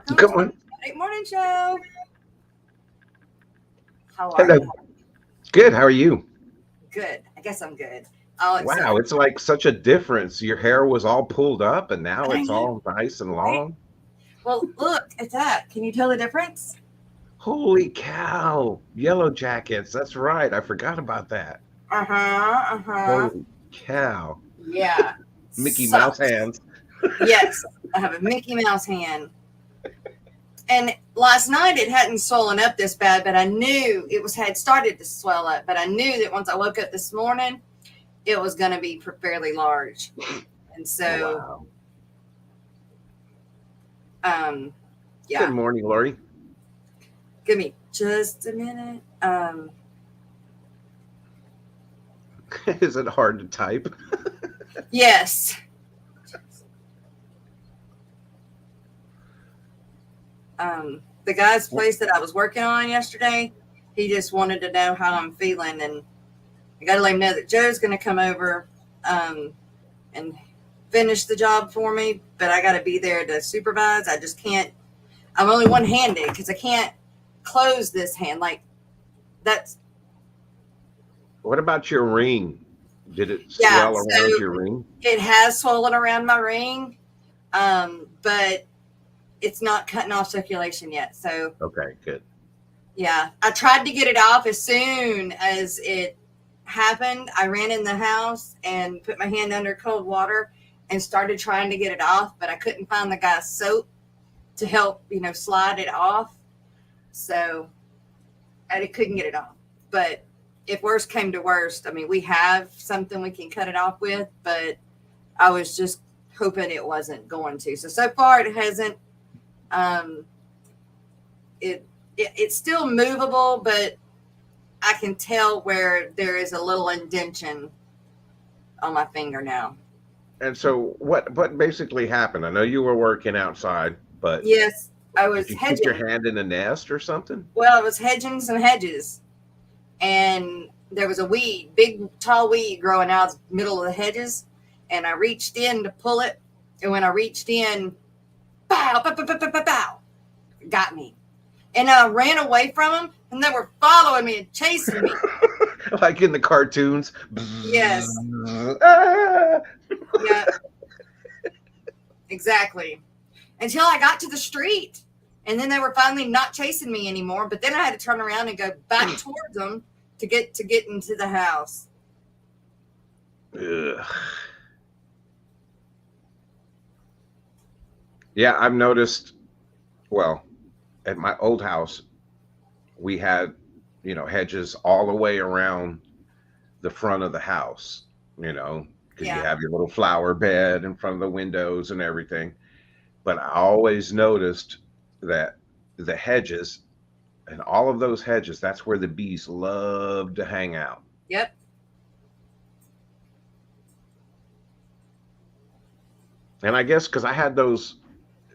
Welcome Come to on. the Morning Show. How are Hello. you? Good. How are you? Good. I guess I'm good. All except Wow, for it's like such a difference. Your hair was all pulled up and now I it's know, all nice and right? long. Well, look at that. Can you tell the difference? Holy cow. Yellow jackets. That's right. I forgot about that. Uh-huh. Uh-huh. Holy cow. Yeah. Mickey Mouse Sucks. hands. Yes. I have a Mickey Mouse hand. And last night it hadn't swollen up this bad, but I knew had started to swell up. But I knew that once I woke up this morning, it was going to be fairly large. And so, Wow. Good yeah. morning, Lori. Give me just a minute. Is it hard to type? Yes. The guy's place that I was working on yesterday, he just wanted to know how I'm feeling, and I got to let him know that Joe's going to come over and finish the job for me, but I got to be there to supervise. I just can't. I'm only one-handed because I can't close this hand. Like that's What about your ring? Did it yeah. swell So around your ring? it has swollen around my ring, but it's not cutting off circulation yet. So Okay, good. yeah, I tried to get it off as soon as it happened. I ran in the house and put my hand under cold water and started trying to get it off, but I couldn't find the guy's soap to help, slide it off. So I couldn't get it off. But if worst came to worst, I mean, we have something we can cut it off with, but I was just hoping it wasn't going to. So far it hasn't. It's still movable, but I can tell where there is a little indention on my finger now. And so what basically happened? I know you were working outside, but Yes, I did was you keep your hedging. hand in a nest or something? Well, I was hedging some hedges, and there was a weed, big, tall weed growing out the middle of the hedges, and I reached in to pull it, and when I reached in, pow, pow, pow, pow, pow, pow, pow, got me. And I ran away from them, and they were following me and chasing me. Like in the cartoons. Yes. Ah! Yeah, exactly. Until I got to the street, and then they were finally not chasing me anymore. But then I had to turn around and go back towards them to get into the house. Ugh. Yeah, I've noticed. Well, at my old house, we had, hedges all the way around the front of the house, because you Yeah, have your little flower bed in front of the windows and everything. But I always noticed that the hedges and all of those hedges, that's where the bees love to hang out. yep, And I guess because I had those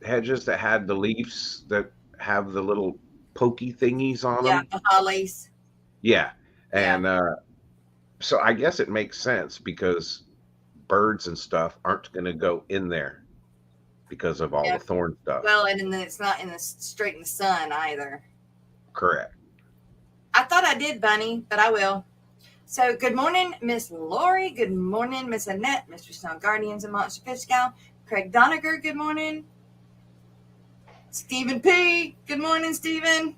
hedges that had the leaves that have the little pokey thingies on yeah. them. The hollies. Yeah. Yeah, And so I guess it makes sense because birds and stuff aren't going to go in there because of all yeah. the thorn stuff. Well, and then it's not straight in the sun either. Correct. I thought I did, Bunny, but I will. So, good morning, Miss Lori. Good morning, Miss Annette, Mr. Snow Guardians and Monster Fish Gal. Craig Doniger, good morning. Stephen P. Good morning, Stephen.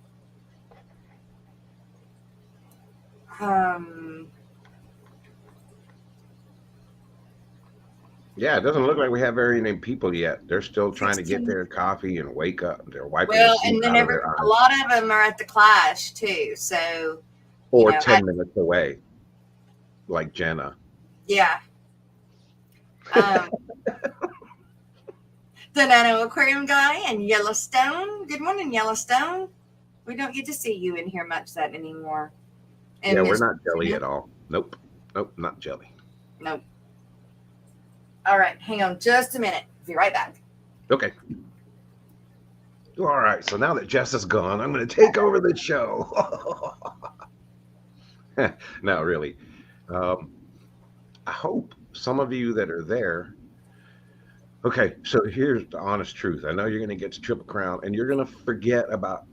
Yeah, it doesn't look like we have very many people yet. They're still trying to get 16. their coffee and wake up. They're wiping the Well, sleep and then out of their a eyes. lot of them are at the Clash too. So, Or 10 minutes away, like Jenna. yeah. The Nano Aquarium guy and Yellowstone. Good morning, Yellowstone. We don't get to see you in here much that anymore. And Yeah, we're Miss not jelly at all. Nope. Nope, not jelly. Nope. All right, hang on just a minute. Be right back. Okay. All right. So now that Jess is gone, I'm going to take over the show. No, really. I hope some of you that are there Okay, so here's the honest truth. I know you're going to get to Triple Crown and you're going to forget about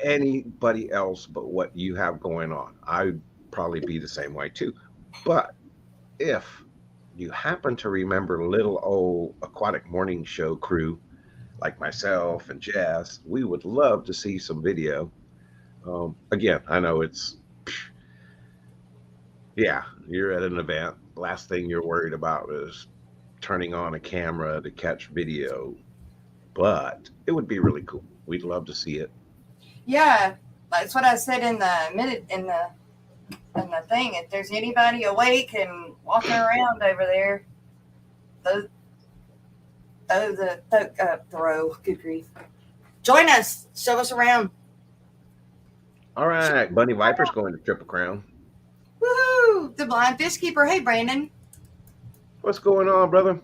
anybody else but what you have going on. I'd probably be the same way too. But if you happen to remember little old Aquatic Morning Show crew like myself and Jess, we would love to see some video. Again, I know it's, yeah, you're at an event. Last thing you're worried about is turning on a camera to catch video, but it would be really cool. We'd love to see it. Yeah, that's what I said in the minute in the thing. If there's anybody awake and walking around over there, throw throw. Good grief! Join us. Show us around. All right, Bunny Viper's going to Triple Crown. Woohoo! The blind fish keeper. Hey, Brandon. What's going on, brother?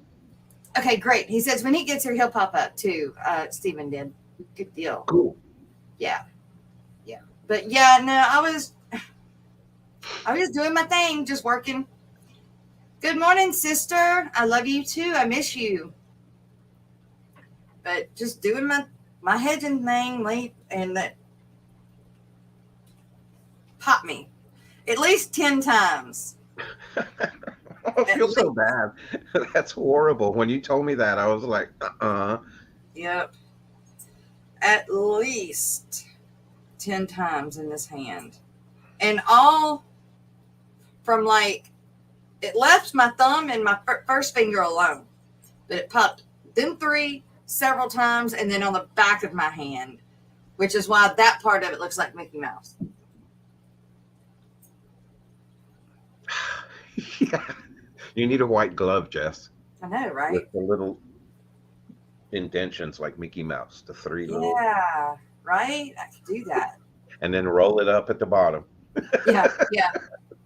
Okay, great. He says when he gets here, he'll pop up too. Steven did. Good deal. Cool. Yeah. Yeah. But yeah, no, I was doing my thing, just working. Good morning, sister. I love you too. I miss you. But just doing my hedging thing late, and that popped me at least 10 times. I feel so bad. That's horrible. When you told me that, I was like, Yep. At least 10 times in this hand. And all from like, it left my thumb and my first finger alone. But it popped them 3 several times, and then on the back of my hand, which is why that part of it looks like Mickey Mouse. Yeah. You need a white glove, Jess. I know, right? With the little indentions like Mickey Mouse, the 3 little. Yeah, right? I could do that. And then roll it up at the bottom. Yeah,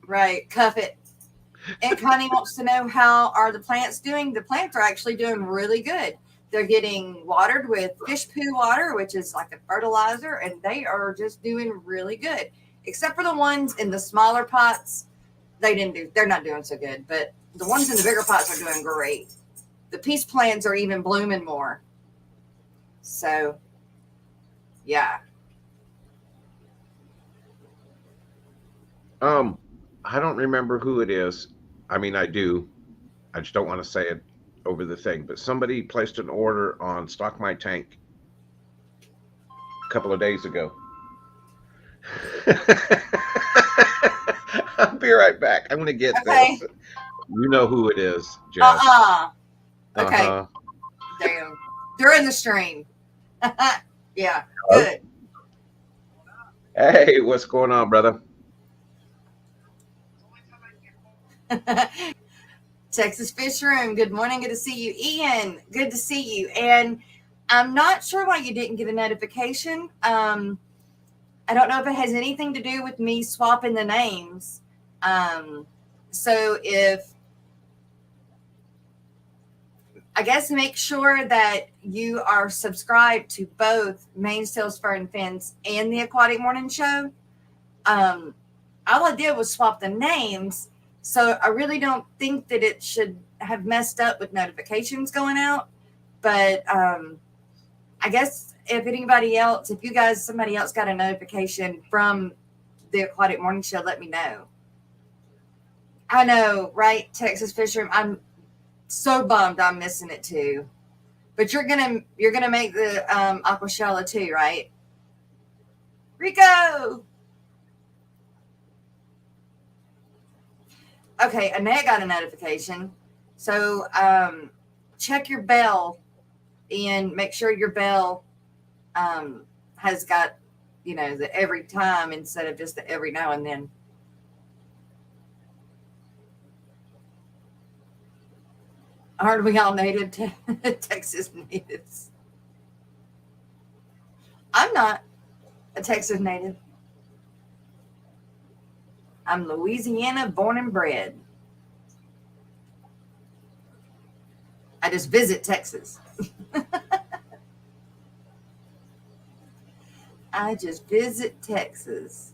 right. Cuff it. And Connie wants to know, how are the plants doing? The plants are actually doing really good. They're getting watered with fish poo water, which is like a fertilizer, and they are just doing really good. Except for the ones in the smaller pots, they're not doing so good. But the ones in the bigger pots are doing great. The peace plants are even blooming more. So, yeah. I don't remember who it is. I mean, I do. I just don't want to say it over the thing. But somebody placed an order on Stock My Tank a couple of days ago. I'll be right back. I'm going to get this. You know who it is, Jess. Okay. Damn. They're in the stream. Yeah. Good. Hey, what's going on, brother? Texas Fish Room. Good morning. Good to see you. Ian, good to see you. And I'm not sure why you didn't get a notification. I don't know if it has anything to do with me swapping the names. So I guess make sure that you are subscribed to both Mainsails, Fur and Fins and the Aquatic Morning Show. All I did was swap the names. So I really don't think that it should have messed up with notifications going out. But I guess if somebody else got a notification from the Aquatic Morning Show, let me know. I know, right? Texas Fish Room. I'm so bummed I'm missing it too. But you're gonna make the Aquashella too, right? Rico! Okay, Annette got a notification. So check your bell and make sure your bell has got, the every time instead of just the every now and then. Aren't we all native Texas natives? I'm not a Texas native. I'm Louisiana born and bred. I just visit Texas. I just visit Texas.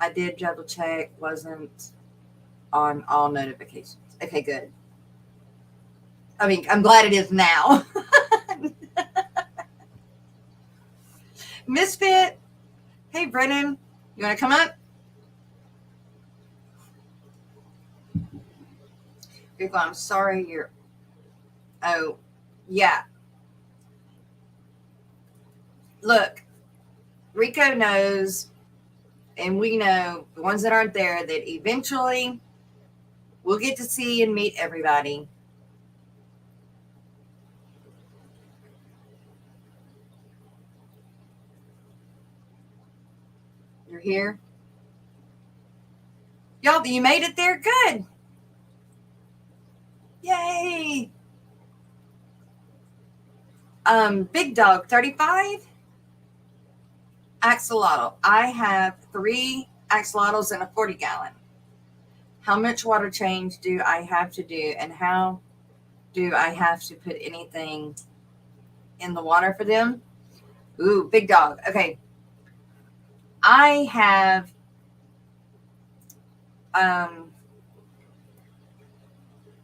I did double check, wasn't on all notifications. Okay, good. I mean, I'm glad it is now. Misfit. Hey, Brennan. You want to come up? Rico, I'm sorry you're. Oh, yeah. Look, Rico knows, and we know, the ones that aren't there, that eventually we'll get to see and meet everybody. You're here. Y'all, you made it there? Good. Yay. Big Dog 35. Axolotl. I have 3 axolotls in a 40-gallon. How much water change do I have to do, and how do I have to put anything in the water for them? Ooh, Big Dog. Okay. I have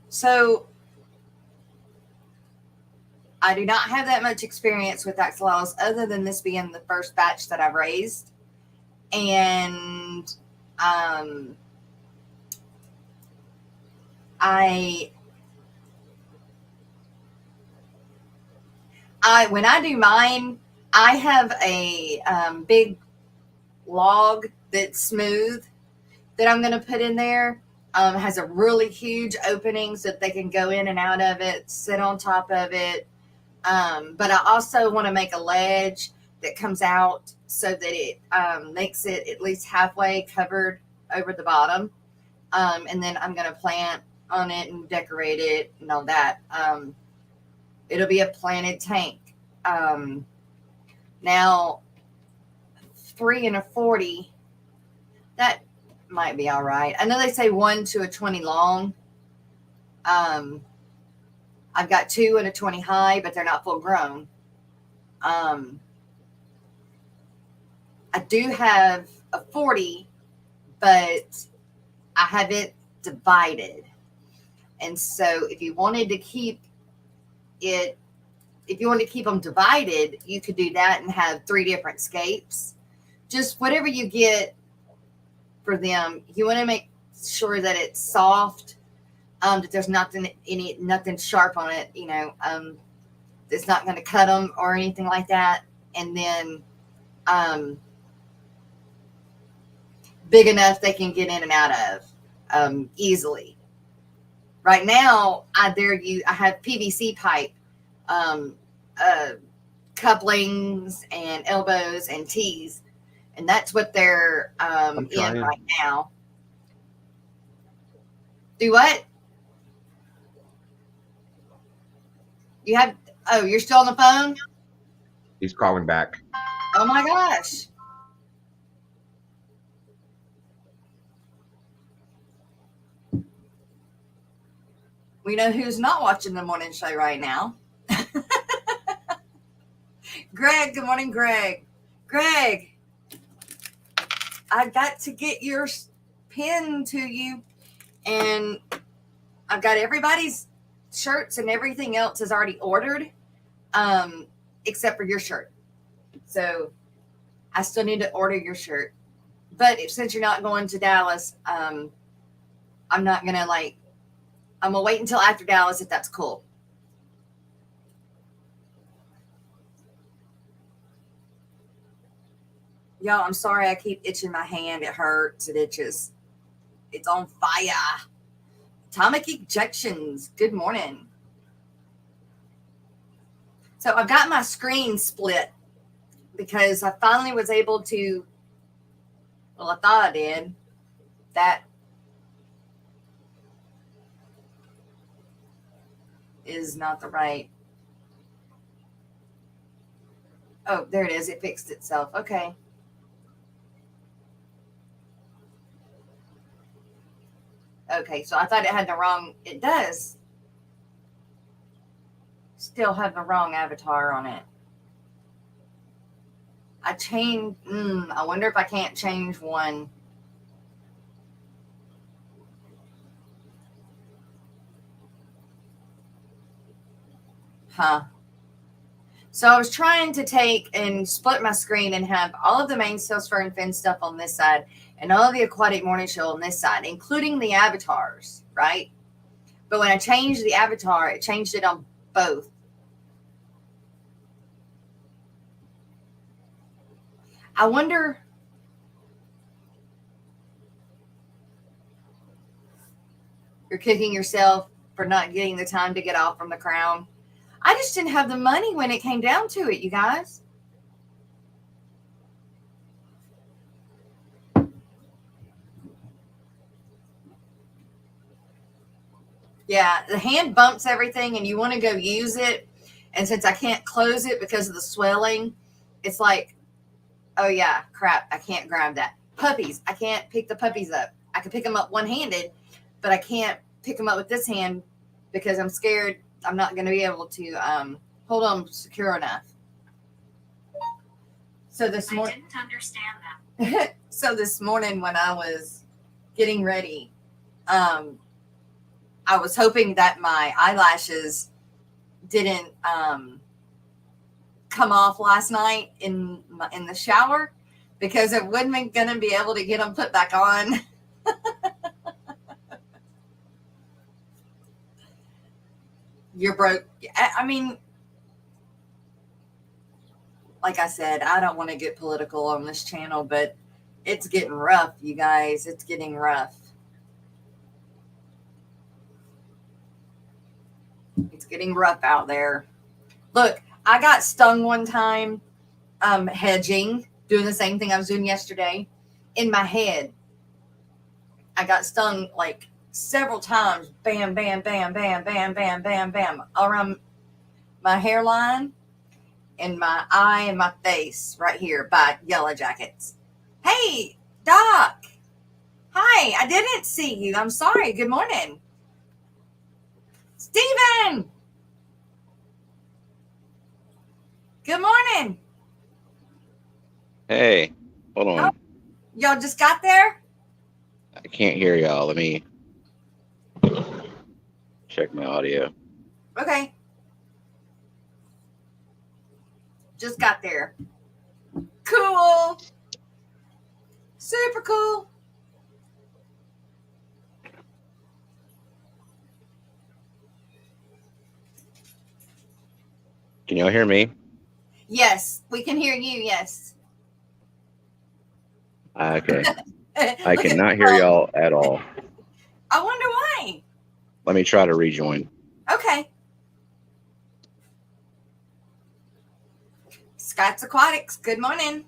so I do not have that much experience with axolotls other than this being the first batch that I've raised. And I when I do mine, I have a big log that's smooth that I'm going to put in there. Has a really huge opening so that they can go in and out of it, sit on top of it. But I also want to make a ledge that comes out so that it makes it at least halfway covered over the bottom. And then I'm going to plant on it and decorate it and all that. It'll be a planted tank. Now, 3 and a 40, that might be all right. I know they say 1 to a 20 long. I've got 2 and a 20 high, but they're not full grown. I do have a 40, but I have it divided. And so if you wanted to keep it, if you want to keep them divided, you could do that and have 3 different scapes. Just whatever you get for them, you want to make sure that it's soft, that there's nothing sharp on it, that's not going to cut them or anything like that. And then big enough they can get in and out of easily. Right now, I have PVC pipe couplings and elbows and tees, and that's what they're in right now. Do what? You have? Oh, you're still on the phone? He's calling back. Oh my gosh. We know who's not watching the morning show right now. Greg, good morning, Greg. Greg, I got to get your pin to you, and I've got everybody's shirts and everything else is already ordered, except for your shirt. So I still need to order your shirt. But since you're not going to Dallas, I'm not going to I'm going to wait until after Dallas if that's cool. Y'all, I'm sorry I keep itching my hand. It hurts. It itches. It's on fire. Atomic ejections. Good morning. So I've got my screen split because I finally was able to, well, I thought I did. That is not the right. Oh, there it is. It fixed itself. Okay. Okay, so I thought it had the wrong, it does still have the wrong avatar on it. I wonder if I can't change one. Huh. So I was trying to take and split my screen and have all of the mainsail, fur, and fin stuff on this side and all of the aquatic morning show on this side, including the avatars, right? But when I changed the avatar, it changed it on both. I wonder... You're kicking yourself for not getting the time to get off from the crown. I just didn't have the money when it came down to it, you guys. Yeah, the hand bumps everything and you want to go use it. And since I can't close it because of the swelling, it's like, oh yeah, crap, I can't grab that. Puppies, I can't pick the puppies up. I can pick them up one-handed, but I can't pick them up with this hand because I'm scared I'm not going to be able to hold them secure enough. So this morning, I didn't understand that. So this morning when I was getting ready, I was hoping that my eyelashes didn't come off last night in the shower because I wasn't going to be able to get them put back on. You're broke. I mean, like I said, I don't want to get political on this channel, but it's getting rough, you guys. It's getting rough. It's getting rough out there. Look, I got stung one time hedging, doing the same thing I was doing yesterday. In my head, I got stung like several times. Bam, bam, bam, bam, bam, bam, bam, bam. Around my hairline and my eye and my face right here by yellow jackets. Hey, Doc. Hi, I didn't see you. I'm sorry. Good morning. Steven. Good morning. Hey, hold on. Oh, y'all just got there? I can't hear y'all. Let me check my audio. Okay. Just got there. Cool. Super cool. Can y'all hear me? Yes, we can hear you. Yes. Okay. I cannot hear y'all at all. I wonder why. Let me try to rejoin. Okay. Scott's Aquatics. Good morning.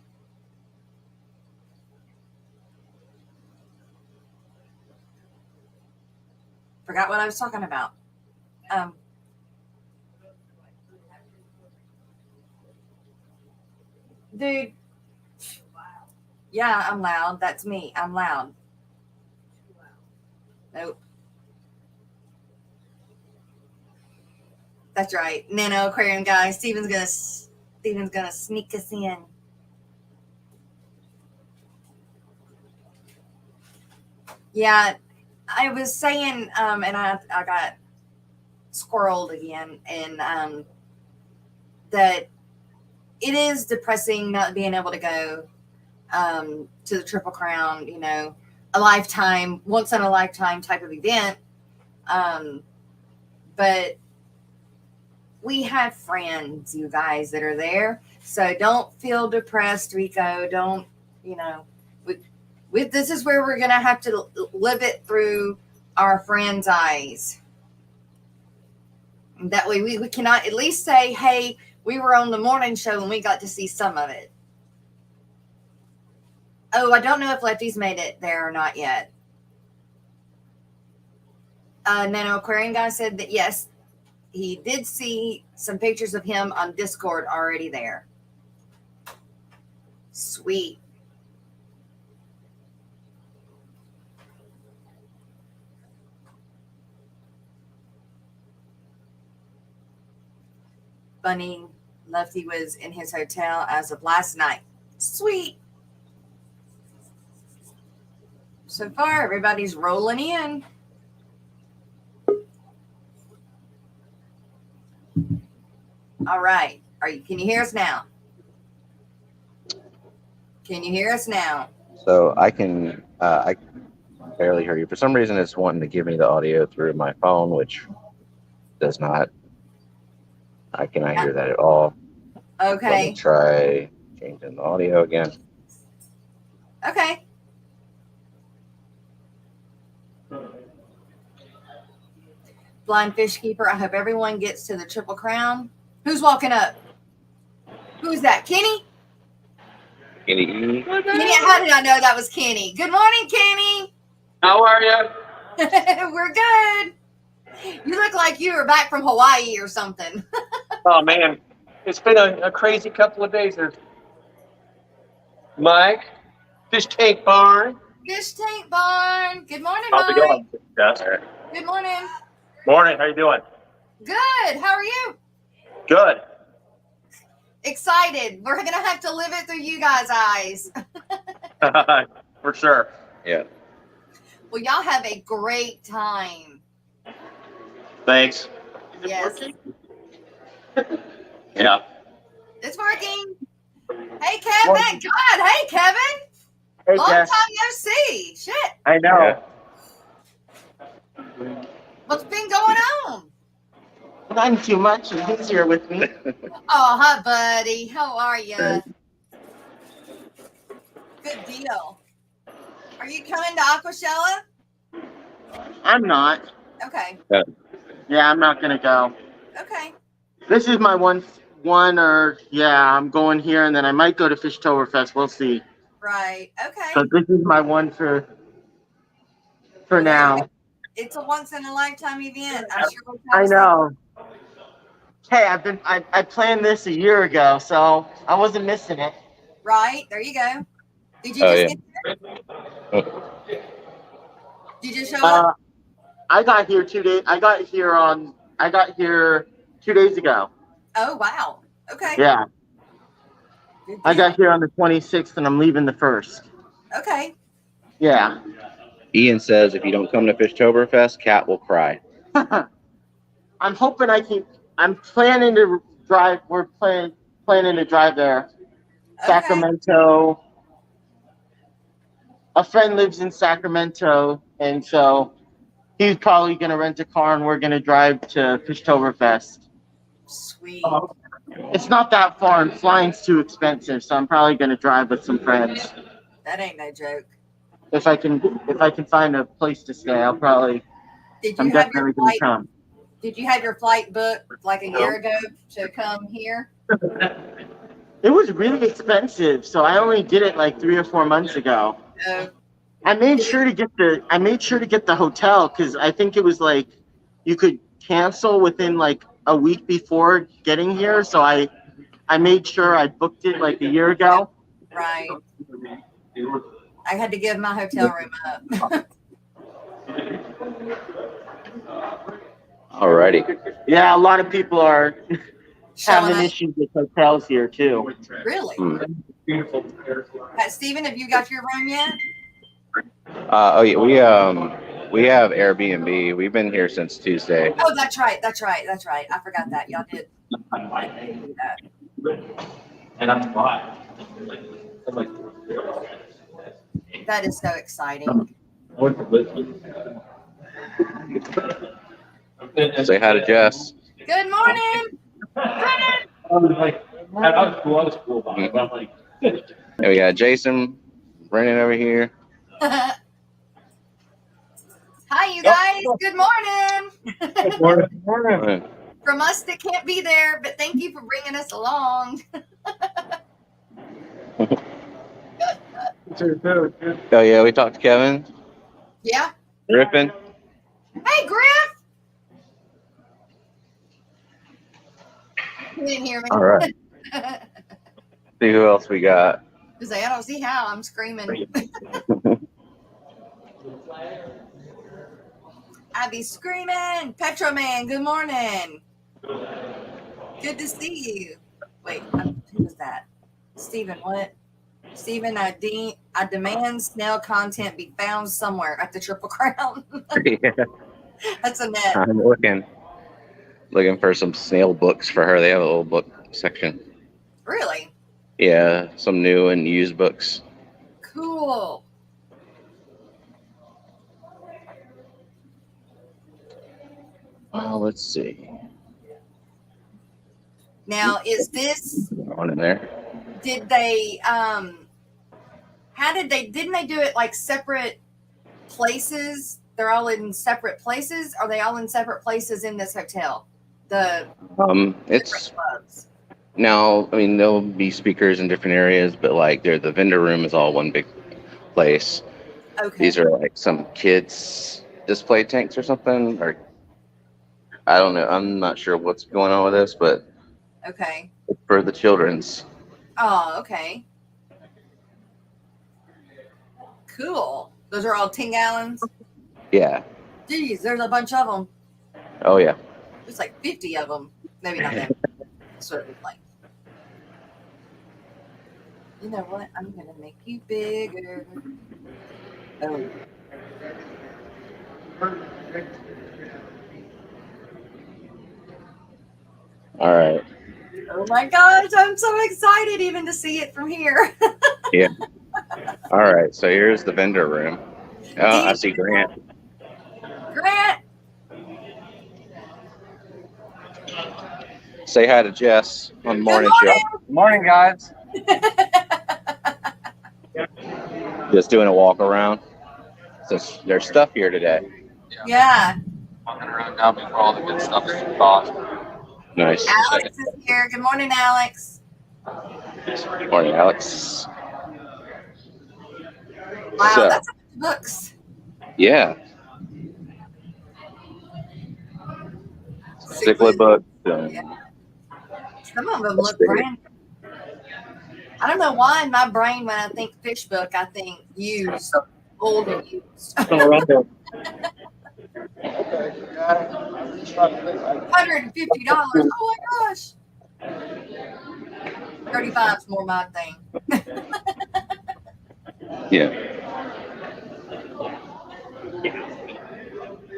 Forgot what I was talking about. Dude. Yeah, I'm loud. That's me. I'm loud. Nope. That's right. Nano Aquarium guy. Steven's gonna sneak us in. Yeah, I was saying, and I got squirreled again, and that it is depressing not being able to go to the Triple Crown, you know, a lifetime, once in a lifetime type of event. But we have friends, you guys, that are there. So don't feel depressed, Rico. Don't, you know, this is where we're going to have to live it through our friends' eyes. That way we cannot at least say, hey, we were on the morning show and we got to see some of it. Oh, I don't know if Lefty's made it there or not yet. Nano Aquarium guy said that yes, he did see some pictures of him on Discord already there. Sweet. Bunny Lefty was in his hotel as of last night. Sweet. So far, everybody's rolling in. All right. Can you hear us now? Can you hear us now? So I can barely hear you. For some reason, it's wanting to give me the audio through my phone, which does not. I cannot hear that at all. Let me Okay. try changing the audio again. Okay. Blind Fish Keeper, I hope everyone gets to the Triple Crown. Who's walking up? Who's that? Kenny? Kenny. Kenny, how did I know that was Kenny? Good morning, Kenny. How are you? We're good. You look like you were back from Hawaii or something. Oh, man. It's been a crazy couple of days there. Mike, Fish Tank Barn. Fish Tank Barn. Good morning, How's it Mike. going? Yes. Good morning. Morning. How you doing? Good. How are you? Good. Excited. We're going to have to live it through you guys' eyes. For sure. Yeah. Well, y'all have a great time. Thanks. Yes. Yeah. It's working. Hey, Kevin. God, hey, Kevin. Hey, Long Jess. time no see. Shit. I know. What's been going on? Not too much. He's here with me. Oh, hi, buddy. How are you? Good deal. Are you coming to Aquashella? I'm not. Okay. Yeah, I'm not gonna go. Okay. This is my I'm going here, and then I might go to Fishtoberfest. We'll see. Right. Okay. So this is my one for now. It's a once in a lifetime event. I sure wish I was know. Hey, I planned this a year ago, so I wasn't missing it. there. Right. There you go. Did you Oh, just yeah. get there? Did you just show up? I got here 2 days. I got here 2 days ago. Oh, wow. Okay. Yeah, Good I deal. got here on the 26th, and I'm leaving the 1st. Okay. Yeah. Ian says if you don't come to Fishtoberfest, Cat will cry. I'm hoping I can. I'm planning to drive. We're planning to drive there. Okay. Sacramento. A friend lives in Sacramento, and so he's probably going to rent a car, and we're going to drive to Fishtoberfest. Sweet. It's not that far, and flying's too expensive, so I'm probably going to drive with some friends. That ain't no joke. If I can find a place to stay, I'll probably. Did I'm you have definitely your going to flight? come. Did you have your flight booked like a year ago to come here? It was really expensive, so I only did it like 3 or 4 months ago. No. I made sure to get the hotel because I think it was like you could cancel within like a week before getting here. So I made sure I booked it like a year ago. Right. I had to give my hotel room up. Alrighty. Yeah, a lot of people are having Sean, issues with hotels here too. really? Hmm. Steven, have you got your room yet? Oh yeah, we have Airbnb. We've been here since Tuesday. Oh, that's right. I forgot that. Y'all did do that. And I'm fine. That is so exciting. Say hi to Jess. Good morning. I was cool about it. I'm like, And we got Jason running over here. Hi, you guys. Good morning. morning. From us that can't be there, but thank you for bringing us along. Oh yeah, we talked to Kevin. Yeah. Griffin. Hey, Griff. You didn't hear me. All right. See who else we got. I don't see how I'm screaming. I be screaming. Petro Man, good morning. Good to see you. Wait, who was that? Steven, what? Steven, I demand snail content be found somewhere at the Triple Crown. Yeah, That's a net. I'm looking. looking for some snail books for her. They have a little book section. Really? Yeah, some new and used books. Cool. Let's see. Now, is this, On in there. did they, didn't they do it like separate places? They're all in separate places? Are they all in separate places in this hotel? The It's different clubs. now. I mean, there'll be speakers in different areas, but like, the vendor room is all one big place. Okay. These are like some kids display tanks or something, or I don't know. I'm not sure what's going on with this, but Okay. it's for the children's. Oh, okay. Cool. Those are all 10 gallons? Yeah. Geez, there's a bunch of them. Oh yeah. There's like 50 of them. Maybe not that. That's what it looked like. You know what? I'm going to make you bigger. Oh. All right. Oh my gosh, I'm so excited even to see it from here. Yeah. All right. So here's the vendor room. Oh, I see Grant. Grant! Say hi to Jess on the morning show. Good morning, guys. Just doing a walk around. So there's stuff here today. Yeah. Walking around now before all the good stuff is bought. Nice. Alex is here. Good morning, Alex. Good morning, Alex. Wow, So, that's a bunch of books. yeah. Cichlid books. Yeah. Some of them look brand new. I don't know why in my brain when I think fish book, I think used, old and used. $150. Oh my gosh. 35 is more my thing. Yeah.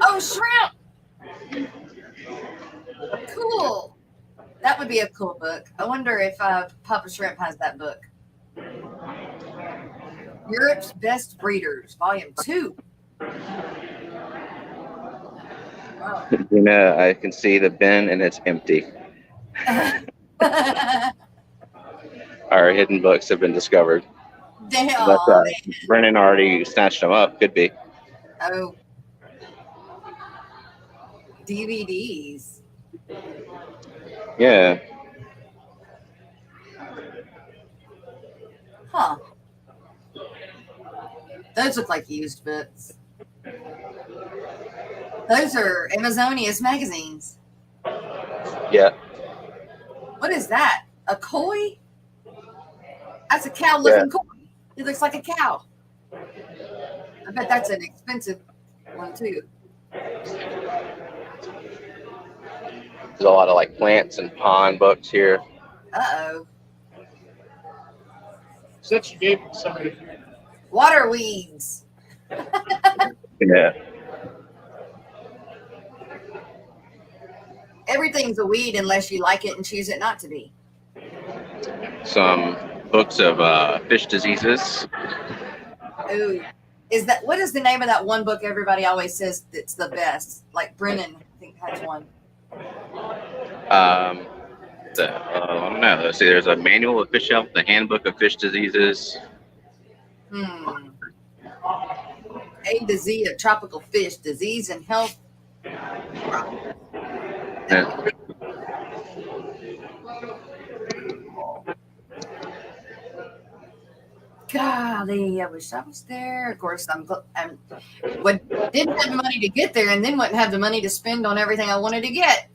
Oh, shrimp. Cool. That would be a cool book. I wonder if Papa Shrimp has that book. Europe's Best Breeders, Volume 2. Wow. You know, I can see the bin and it's empty. Our hidden books have been discovered. Damn. But Brennan already snatched them up. Could be. Oh. DVDs. Yeah. Huh. Those look like used books. Those are Amazonius magazines. Yeah. What is that? A koi? That's a cow looking koi. It looks like a cow. I bet that's an expensive one too. There's a lot of like plants and pond books here. Uh-oh. Since you gave somebody. Water weeds. Yeah. Everything's a weed unless you like it and choose it not to be. Some books of fish diseases. Ooh. What is the name of that one book everybody always says that's the best? Like Brennan, I think, has one. I don't know. Let's see. There's a manual of fish health, the handbook of fish diseases. A to Z of tropical fish, disease and health. Yeah. Golly, I wish I was there. Of course, didn't have the money to get there, and then wouldn't have the money to spend on everything I wanted to get.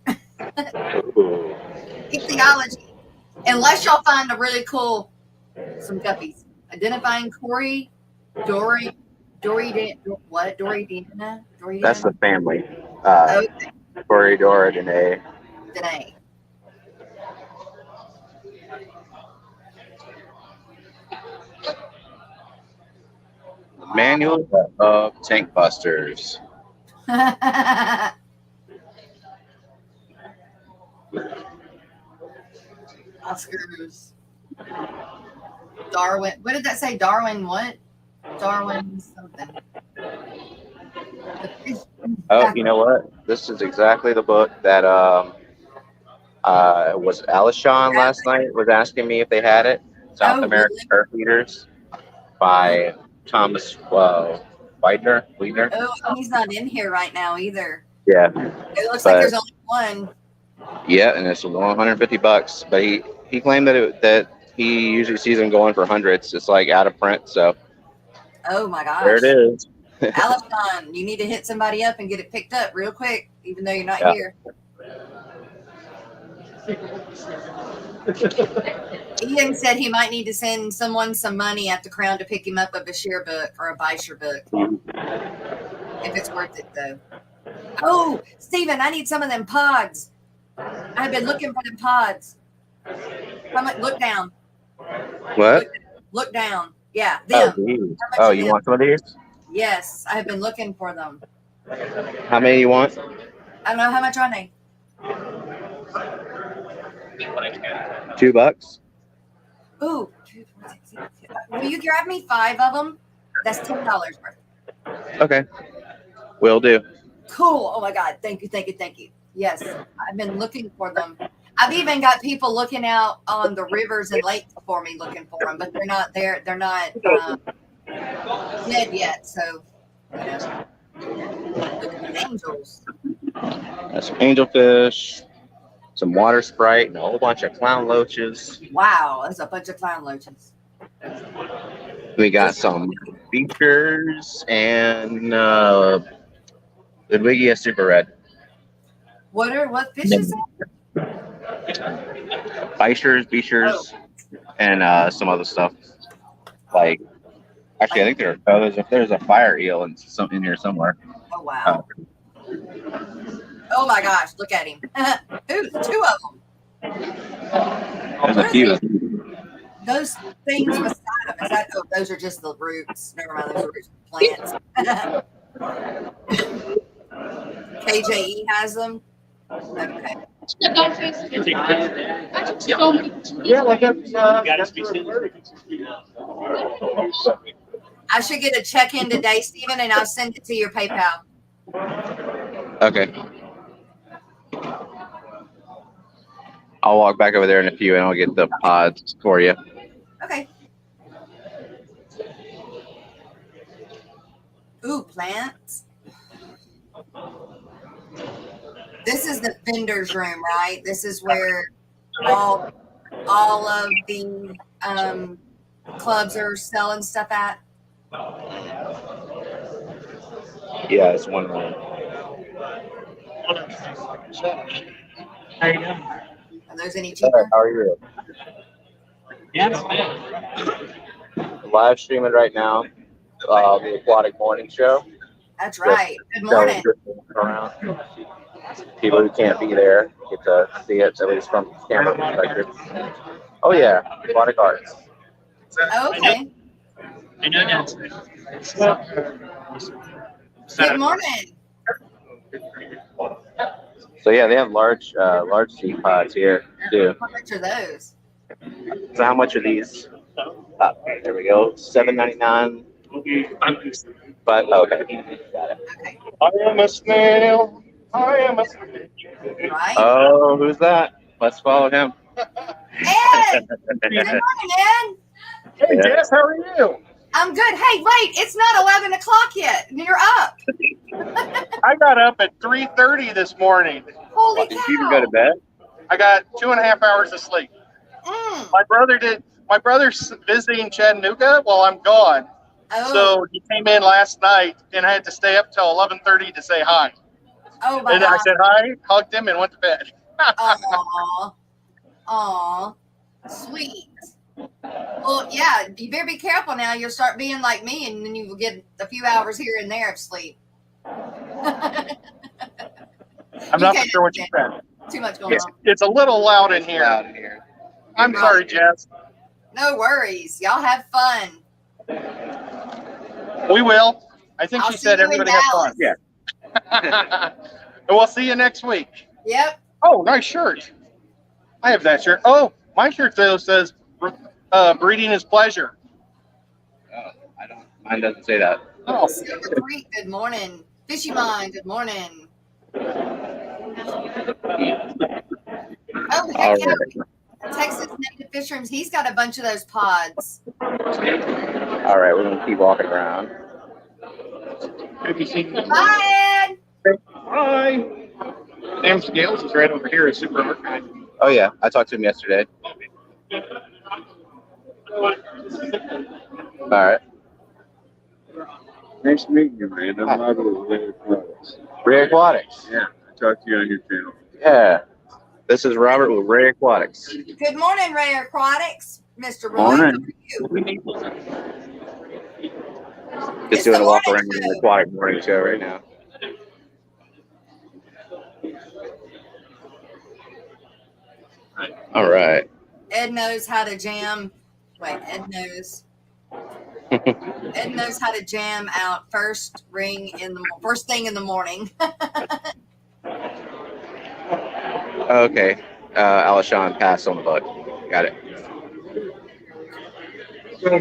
Ichthyology, unless y'all find a really cool, some guppies. Identifying Dory, Doridana. That's the family. Okay. Doridana. Danae. Manual of tank busters. Oscars. Darwin. What did that say? Darwin what? Darwin something. Oh, you know what? This is exactly the book that was Alishon last night was asking me if they had it. South Oh, American really? Turf Eaters by Thomas Weidner. Oh, he's not in here right now either. Yeah, It looks like But- there's only one. yeah, and it's $150. But he claimed that he usually sees them going for hundreds. It's like out of print, so Oh my gosh. there it is. Alison, you need to hit somebody up and get it picked up real quick, even though you're not Yeah. here. Ian said he might need to send someone some money at the Crown to pick him up a Bashir book or a Beischer book. If it's worth it, though. Oh, Steven, I need some of them pods. I've been looking for them pods. Look down. What? Look down. Yeah, Oh, them. geez. How much Oh, are you them? want some of these? Yes, I have been looking for them. How many you want? I don't know how much are they. $2. Ooh, will you grab me 5 of them? That's $10 worth. Okay, will do. Cool. Oh my God. Thank you. Thank you. Thank you. Yes. I've been looking for them. I've even got people looking out on the rivers and lakes for me looking for them, but they're not there. They're not dead yet. So, you know, look at the angels. Got some angelfish, some water sprite, and a whole bunch of clown loaches. Wow. There's a bunch of clown loaches. We got some features and Ludwigia Super Red. What fish is it? Beishers, and some other stuff. Like, actually, I think there's a fire eel in here somewhere. Oh, wow. Oh my gosh. Look at him. Ooh, 2 of them. There's a few. Those things beside them, is that? Oh, those are just the roots. Never mind, those are roots of plants. KJE has them. Okay. Yeah, like that's I should get a check-in today, Stephen, and I'll send it to your PayPal. Okay. I'll walk back over there in a few and I'll get the pods for you. Okay. Ooh, plants. This is the vendor's room, right? This is where all of the clubs are selling stuff at. Yeah, it's one room. How you doing? Are those any Hey, cheaper? how are you? Yeah. Live streaming right now. The Aquatic Morning Show. That's right. Good So, morning. around. People who can't be there get to see it, at least from camera perspective. Oh yeah, Aquatic Arts. Oh, okay. I know that. Good morning. So yeah, they have large seed pods here too. How much are those? So how much are these? There we go, $7.99. But okay, got it. Okay. I am a snail. I am a snail. Right. Oh, who's that? Let's follow him. Ed! Good morning, Ed. Hey Jess, how are you? I'm good. Hey, wait, it's not 11 o'clock yet. And you're up. I got up at 3:30 this morning. Holy Did you even go cow. to bed? I got 2.5 hours of sleep. Mm. My brother's visiting Chattanooga while I'm gone. Oh, So he came in last night and I had to stay up till 11:30 to say hi. oh my And I God. said hi, hugged him, and went to bed. Aw. Aw. Sweet. Well, yeah, you better be careful now. You'll start being like me, and then you will get a few hours here and there of sleep. I'm You not can't sure what you said. Too much going on. It's a little loud in here. Loud in here. I'm sorry, Jess. No worries. Y'all have fun. We will. I think I'll she see said you in everybody have fun. Dallas. Yeah. And we'll see you next week. Yep. Oh, nice shirt. I have that shirt. Oh, My shirt though says breeding is pleasure. Oh, I don't. Mine doesn't say that. Oh, Silver Creek, good morning. Fishy Mind, good morning. Oh, heck All yeah. right. Texas Native Fishrooms, he's got a bunch of those pods. All right, we're gonna keep walking around. Hi, Ed. Hi. Sam Scales is right over here at Super Archive. Oh yeah, I talked to him yesterday. All right. Nice meeting you, man. I'm Robert with Rare Aquatics. Rare Aquatics. Yeah, I talked to you on your channel. Yeah. This is Robert with Rare Aquatics. Good morning, Ray Aquatics. Mr. Roy, Morning. how are you? Just It's doing the a walk morning around show. the Aquatic morning show right now. All right. Ed knows how to jam. Wait, Ed knows how to jam out first thing in the morning. Okay. Alashon passed on the bug. Got it. Yeah,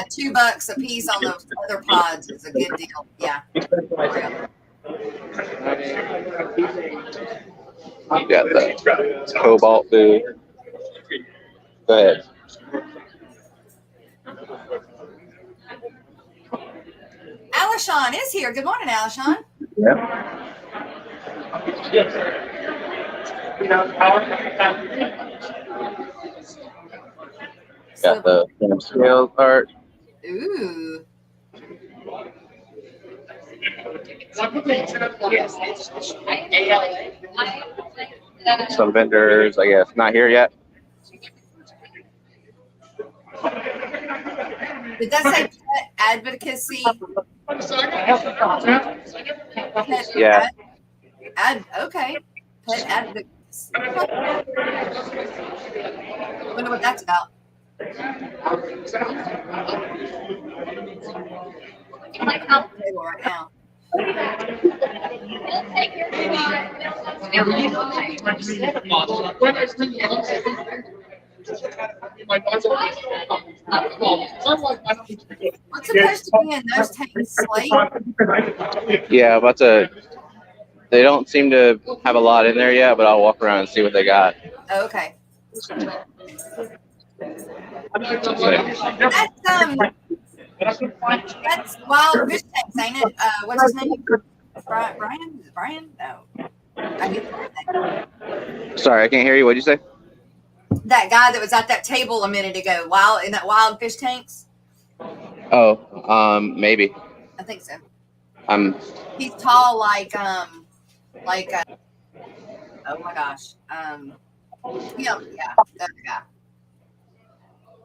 $2 a piece on those other pods is a good deal. Yeah. You got the cobalt food. Go ahead. Alashon is here. Good morning, Alashon. Yeah. Got the Sam Scales art. Ooh. Some vendors, I guess, not here yet. Did that say pet advocacy? Yeah. Okay. Pet advocacy. Wonder what that's about. Table right now. What's supposed to be in those tanks? Slate? Yeah, about to. They don't seem to have a lot in there yet, but I'll walk around and see what they got. Oh, okay. That's wild fish tanks, ain't it? What's his name? Brian? Is it Brian? No. I get the name. Sorry, I can't hear you. What'd you say? That guy that was at that table a minute ago, in that wild fish tanks. Oh, maybe. I think so. He's tall like oh my gosh. Yeah, that guy.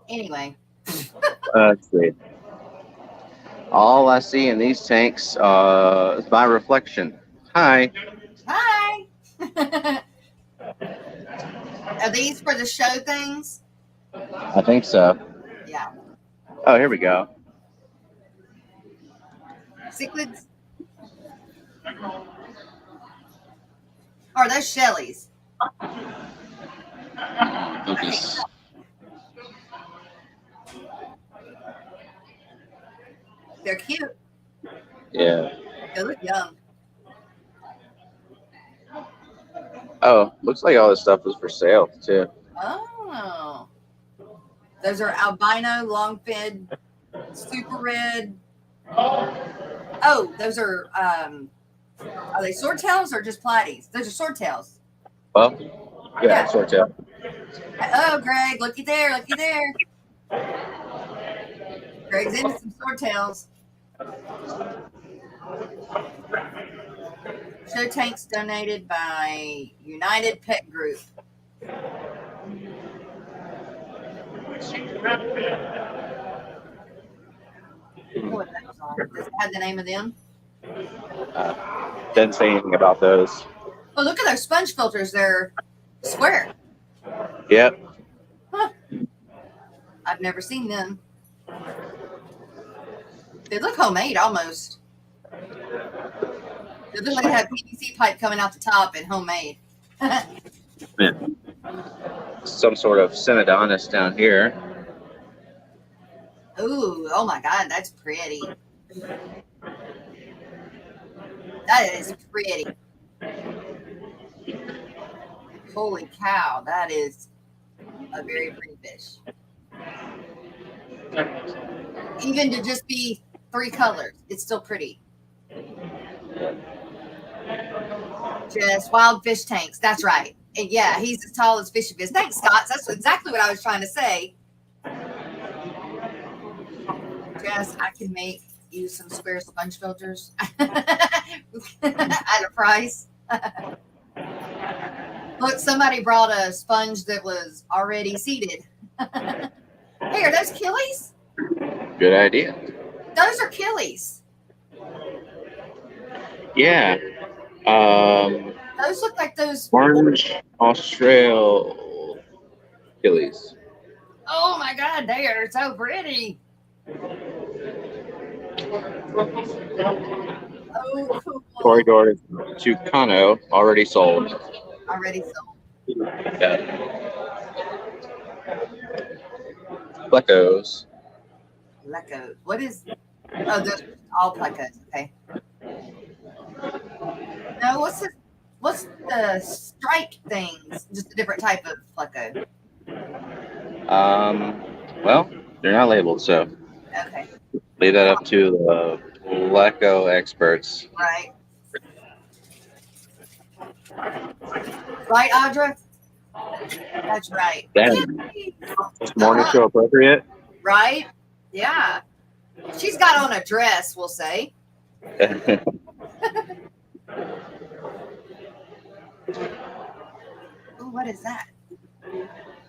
Anyway. Let's see. All I see in these tanks is my reflection. Hi. Hi. Are these for the show things? I think so. Yeah. Oh, here we go. Cichlids? Or those Shelleys? Focus. They're cute. Yeah. They look young. Oh, looks like all this stuff was for sale too. Oh. Those are albino, long-fin, super red. Oh, those are they swordtails or just platies? Those are swordtails. Well, yeah, swordtail. Oh, Greg, looky there. Greg's into some swordtails. Show tanks donated by United Pet Group. What that was on. Does it have the name of them? Didn't say anything about those. Oh, look at those sponge filters. They're square. Yep. Huh. I've never seen them. They look homemade almost. They look like they have PVC pipe coming out the top and homemade. some sort of Semidonus down here. Ooh, oh my God, that's pretty. That is pretty. Holy cow, that is a very pretty fish. Even to just be 3 colors, it's still pretty. Just wild fish tanks. That's right. And yeah, he's as tall as Fishy Biz. Thanks, Scott. That's exactly what I was trying to say. Jess, I can make you some square sponge filters at a price. Look, somebody brought a sponge that was already seeded. Hey, are those killies? Good idea. Those are killies. Yeah. Those look like those Orange Australian Achilles. Oh my God, they are so pretty. Oh, cool. Corridor to Kano, already sold. Already sold. Yeah. Plecos. Plecos. What is? Oh, those are all plecos. Okay. No, what's the strike things? Just a different type of pleco. Well, they're not labeled, so Okay. leave that up to the Pleco experts. Right. Right, Audra? That's right. Damn. Morning show appropriate. Right? Yeah. She's got on a dress, we'll say. Oh, what is that?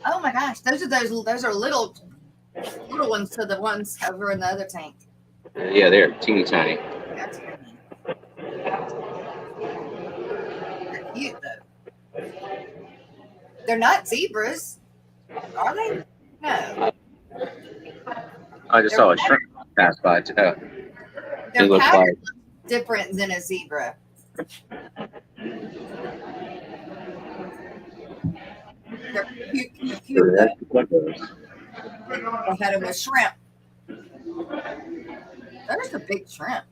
Oh my gosh, those are little ones to the ones over in the other tank. Yeah, they're teeny tiny. That's funny. They're cute though. They're not zebras, are they? No. I just saw a shrimp pass by too. Their It looks pattern like looks different than a zebra. They're cute though. I had them with shrimp. Those are big shrimp.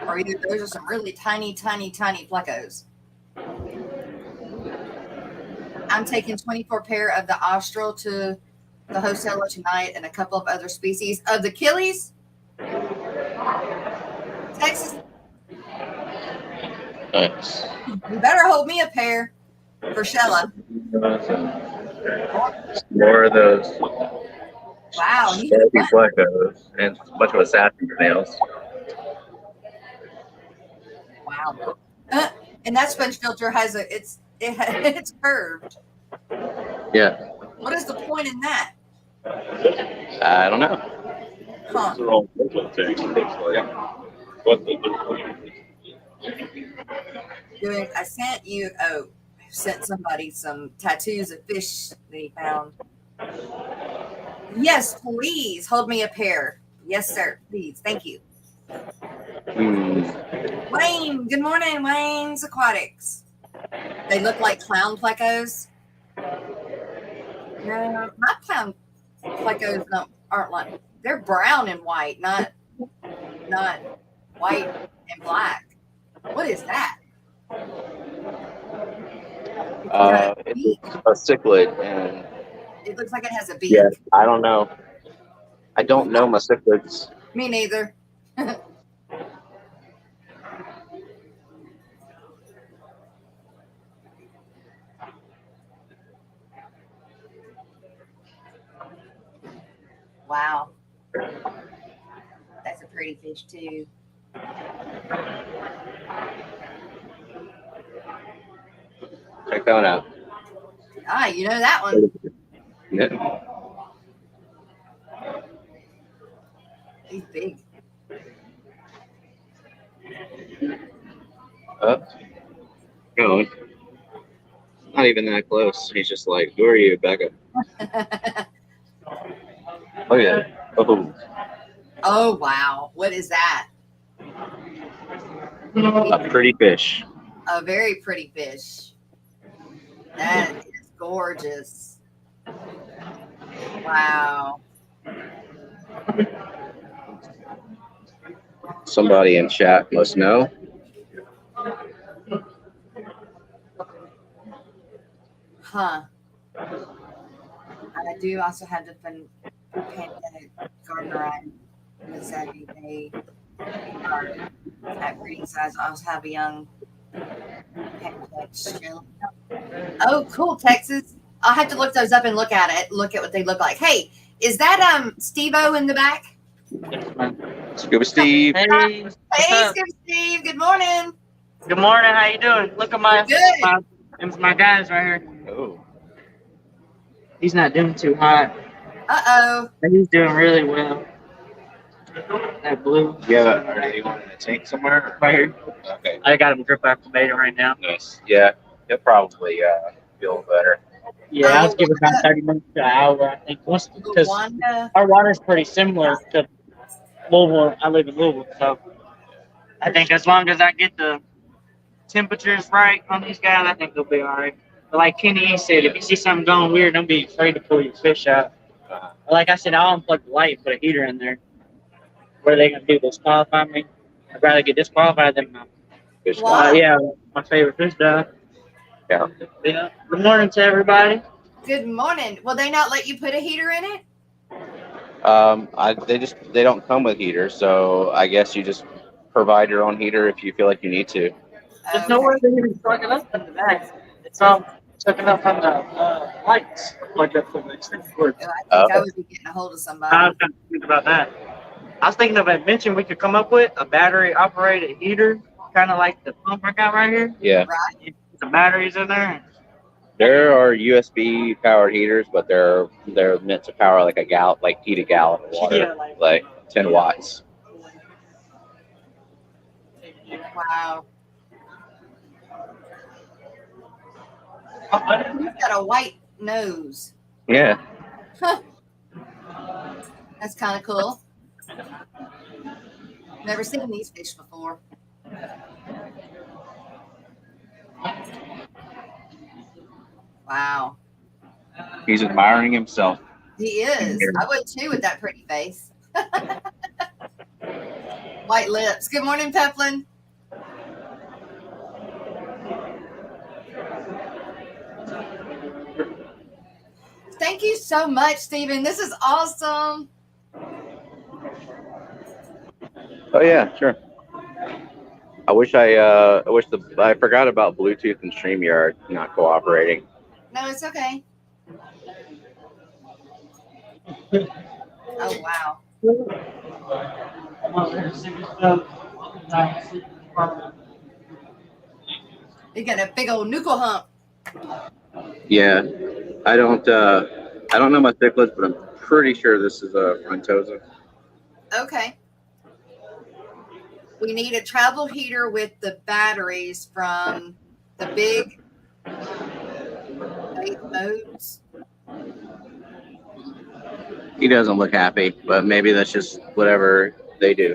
Or either those are some really tiny plecos. I'm taking 24 pair of the Austral to the wholesaler tonight and a couple of other species of the Achilles. Texas. nice. You better hold me a pair for Shella. More of those Wow. sharpie Plecos and a bunch of assassin nails. Wow. And that sponge filter has it's curved. Yeah. What is the point in that? I don't know. Huh. They're all different things. What the I sent somebody some tattoos of fish they found. Yes, please hold me a pair. Yes, sir. Please. Thank you. Wayne, good morning, Wayne's Aquatics. They look like clown plecos. No, my clown plecos aren't like, they're brown and white, not white and black. What is that? It's a cichlid, and It looks like it has a beak. yeah, I don't know. I don't know my cichlids. Me neither. Wow. That's a pretty fish too. Check that one out. Ah, you know that one. Yeah. He's big. No, not even that close. He's just like, who are you, Becca? Oh, yeah. Oh, Oh, wow. What is that? a pretty fish. A very pretty fish. That is gorgeous. Wow. Somebody in chat must know. Huh. I do also have the Panda Gardner and Missouri. They are at breeding size. I also have a young Panda. Oh, cool, Texas. I'll have to look those up and look at it. Look at what they look like. Hey, is that Steve-O in the back? Scuba Steve. Hey, what's Hey, up? Steve. Good morning. Good morning. How you doing? Look at my guys right here. Oh. He's not doing too hot, Uh-oh. but he's doing really well. That blue. Yeah, are they on in a tank somewhere? Right here. Okay. I got him drip acclimated right now. Nice. Yeah, he'll probably feel better. Yeah, I was giving about 30 minutes to an hour, I think. Because Wanda. our water's pretty similar to Louisville. I live in Louisville, so I think as long as I get the temperatures right on these guys, I think they'll be all right. But like Kenny said, if you see something going weird, don't be afraid to pull your fish out. Like I said, I'll unplug the light and put a heater in there. What are they going to do? Disqualify me? I'd rather get disqualified than Fish Wow. yeah, my favorite fish die. Yeah. Yeah. Good morning to everybody. Good morning. Will they not let you put a heater in it? They don't come with heaters, so I guess you just provide your own heater if you feel like you need to. There's nowhere to even plug it up in the back. It's all sucking up from the lights. Plugged up from the extension cord. I think I would be getting a hold of somebody. I was kind of thinking about that. I was thinking of a invention we could come up with, a battery operated heater, kind of like the pump I got right here. Yeah. Right. The batteries in there. There are USB powered heaters, but they're meant to power like heat a gallon of water, Yeah, like 10 watts. Wow. You've got a white nose. Yeah. That's kind of cool. Never seen these fish before. Wow. He's admiring himself. He is. I would too with that pretty face. White lips. Good morning, Peplin. Thank you so much, Stephen. This is awesome. Oh yeah, sure. I forgot about Bluetooth and StreamYard not cooperating. No, it's okay. Oh, wow. You got a big old nuckle hump. Yeah, I don't know my cichlids, but I'm pretty sure this is a frontosa. Okay. We need a travel heater with the batteries from the big modes. He doesn't look happy, but maybe that's just whatever they do.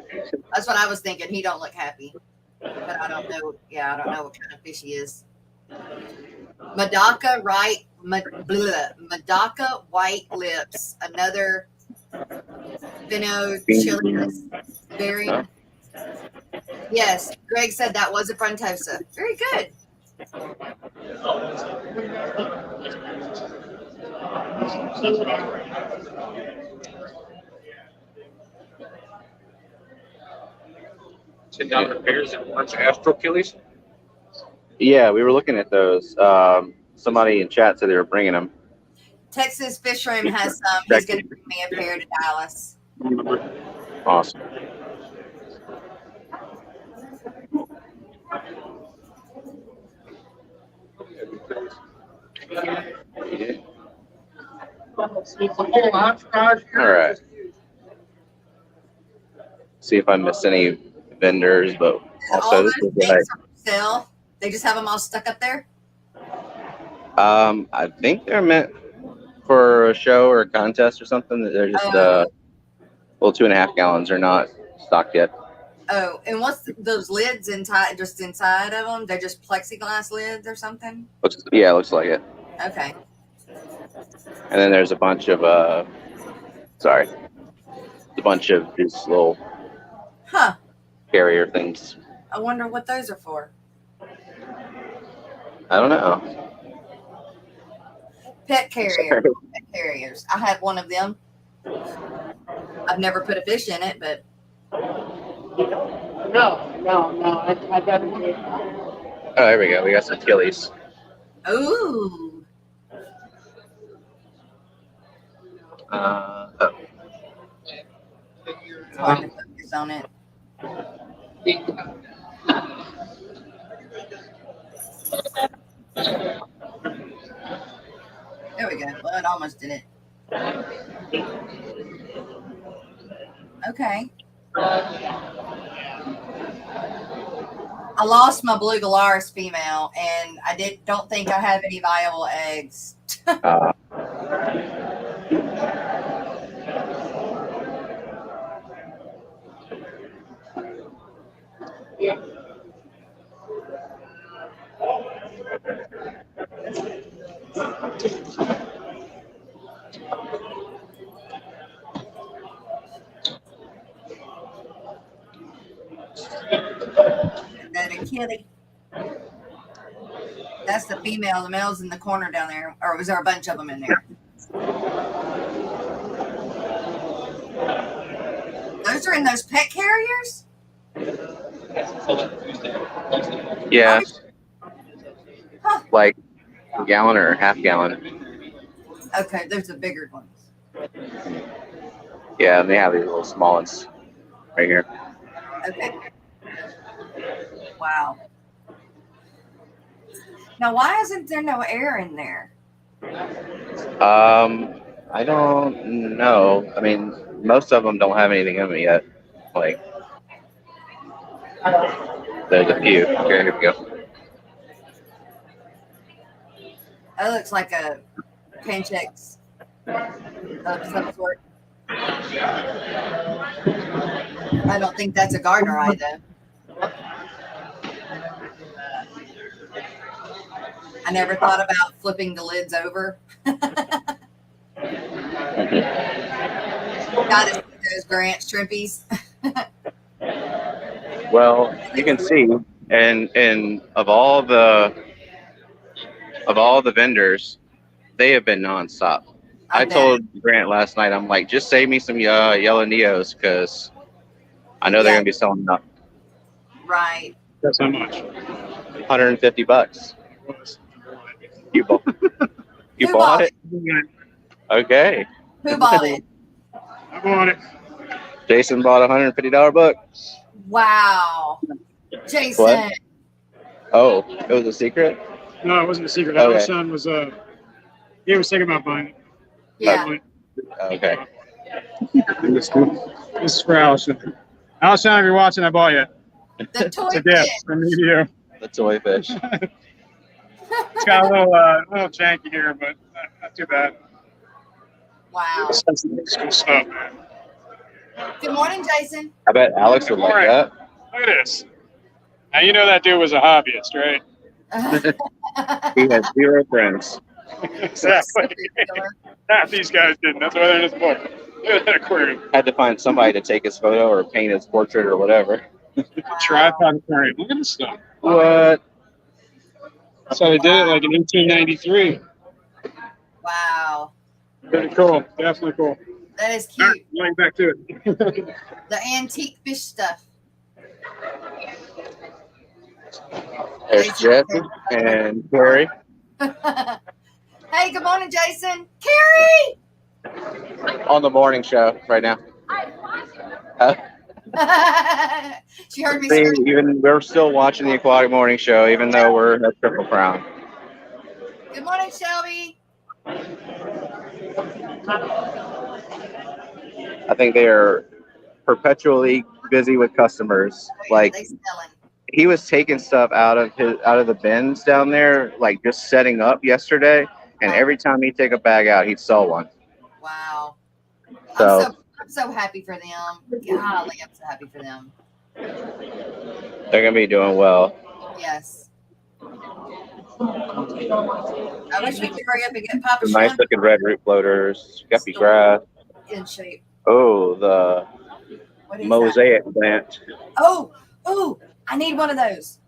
That's what I was thinking. He don't look happy, but I don't know. Yeah, I don't know what kind of fish he is. Madaka, right? Madaka white lips. Another Finno chilies. Very. Yes, Greg said that was a frontosa. Very good. $10 pairs and one's Astro Achilles. Yeah, we were looking at those. Somebody in chat said they were bringing them. Texas Fish Room has some. He's going to bring me a pair to Dallas. Awesome. All right. See if I miss any vendors, but also All this those is things like, are for sale. They just have them all stuck up there. I think they're meant for a show or a contest or something. They're just well, 2.5 gallons are not stocked yet. Oh, and what's those lids inside? Just inside of them? They're just plexiglass lids or something? Looks like it. Okay. And then there's a bunch of these little Huh. carrier things. I wonder what those are for. I don't know. Pet carriers. I had one of them. I've never put a fish in it, but No. I definitely. Oh, there we go. We got some killies. ooh. Oh. It's hard to focus on it. There we go. Well, it almost did it. Okay. I lost my blue Glarus female, and I don't think I have any viable eggs. That a kitty. That's the female. The male's in the corner down there. Or was there a bunch of them in there? Those are in those pet carriers? Yeah. Huh. Like a gallon or half gallon. Okay, those are bigger ones. Yeah, and they have these little small ones right here. Okay. Wow. Now, why isn't there no air in there? I don't know. I mean, most of them don't have anything in them yet. Like, there's a few. Okay, here we go. That looks like a Panchex of some sort. I don't think that's a garter eye, though. I never thought about flipping the lids over. Got to see those Grant shrimpies. Well, you can see, and of all the vendors, they have been nonstop. I told Grant last night, I'm like, just save me some yellow Neos because I know they're gonna be selling up. Right. That's how much? $150. You bought Who bought it? Okay. Who bought it? I bought it. Jason bought a $150 book. Wow. Jason. What? Oh, it was a secret? No, it wasn't a secret. Okay. My son was he was thinking about buying it. Yeah. Okay. This is for Allison. Allison, if you're watching, I bought you. The toy It's a gift fish. from me to you. The toy fish. It's got a little janky here, but not too bad. Wow. It's cool stuff, man. Good morning, Jason. I bet Alex would like that. Look at this. Now you know that dude was a hobbyist, right? He had 0 friends. Exactly. Half these guys didn't. That's why they're in his book. Look at that aquarium. Had to find somebody to take his photo or paint his portrait or whatever. Tripod aquarium. Look at this stuff. What? So they did it like in 1893. Wow. Pretty cool. Definitely cool. That is All right, cute. going back to it. The antique fish stuff. There's Jesse and Carrie. Hey, good morning, Jason. Carrie! On the morning show right now. She heard me See, scream. even we're still watching the Aquatic Morning Show, even though we're at Triple Crown. Good morning, Shelby. I think they are perpetually busy with customers. Like They selling. he was taking stuff out of the bins down there, like just setting up yesterday, and every time he'd take a bag out, he'd sell one. Wow. So I'm so happy for them. Golly, I'm so happy for them. they're gonna be doing well. Yes. I wish we could hurry up and get Papa Some nice Shrimp looking red root floaters, guppy grass. in shape. Oh, the What is that? mosaic plant. Oh, I need one of those.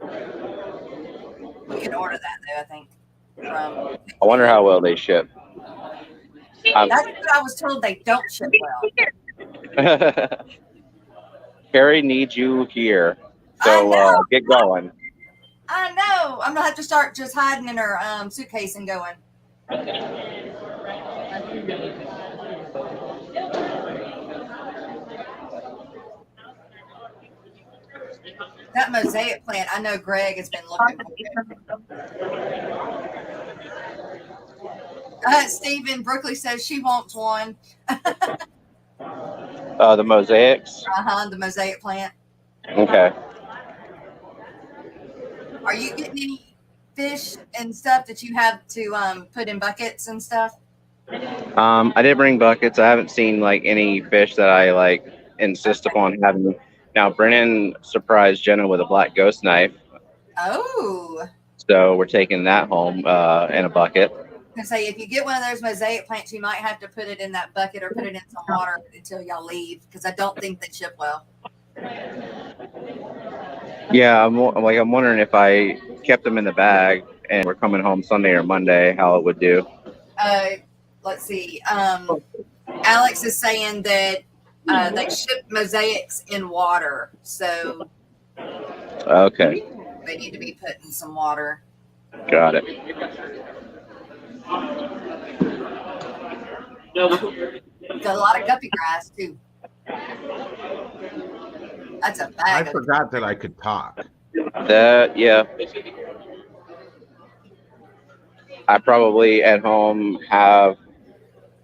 We can order that though, I think. From I wonder how well they ship. that's what I was told, they don't ship well. Carrie needs you here. I So know. get going. I know. I'm gonna have to start just hiding in her suitcase and going. That mosaic plant, I know Greg has been looking for it. Stephen Brookley says she wants one. The mosaics. The mosaic plant. Okay. Are you getting any fish and stuff that you have to put in buckets and stuff? I did bring buckets. I haven't seen like any fish that I like insist upon having. Now, Brennan surprised Jenna with a black ghost knife. Oh. So we're taking that home in a bucket. I say, if you get one of those mosaic plants, you might have to put it in that bucket or put it in some water until y'all leave, because I don't think they ship well. Yeah, I'm wondering if I kept them in the bag and we're coming home Sunday or Monday, how it would do. Let's see. Alex is saying that they ship mosaics in water, so Okay, they need to be put in some water. got it. Got a lot of guppy grass too. That's a I bag. forgot that I could talk. Yeah. I probably at home have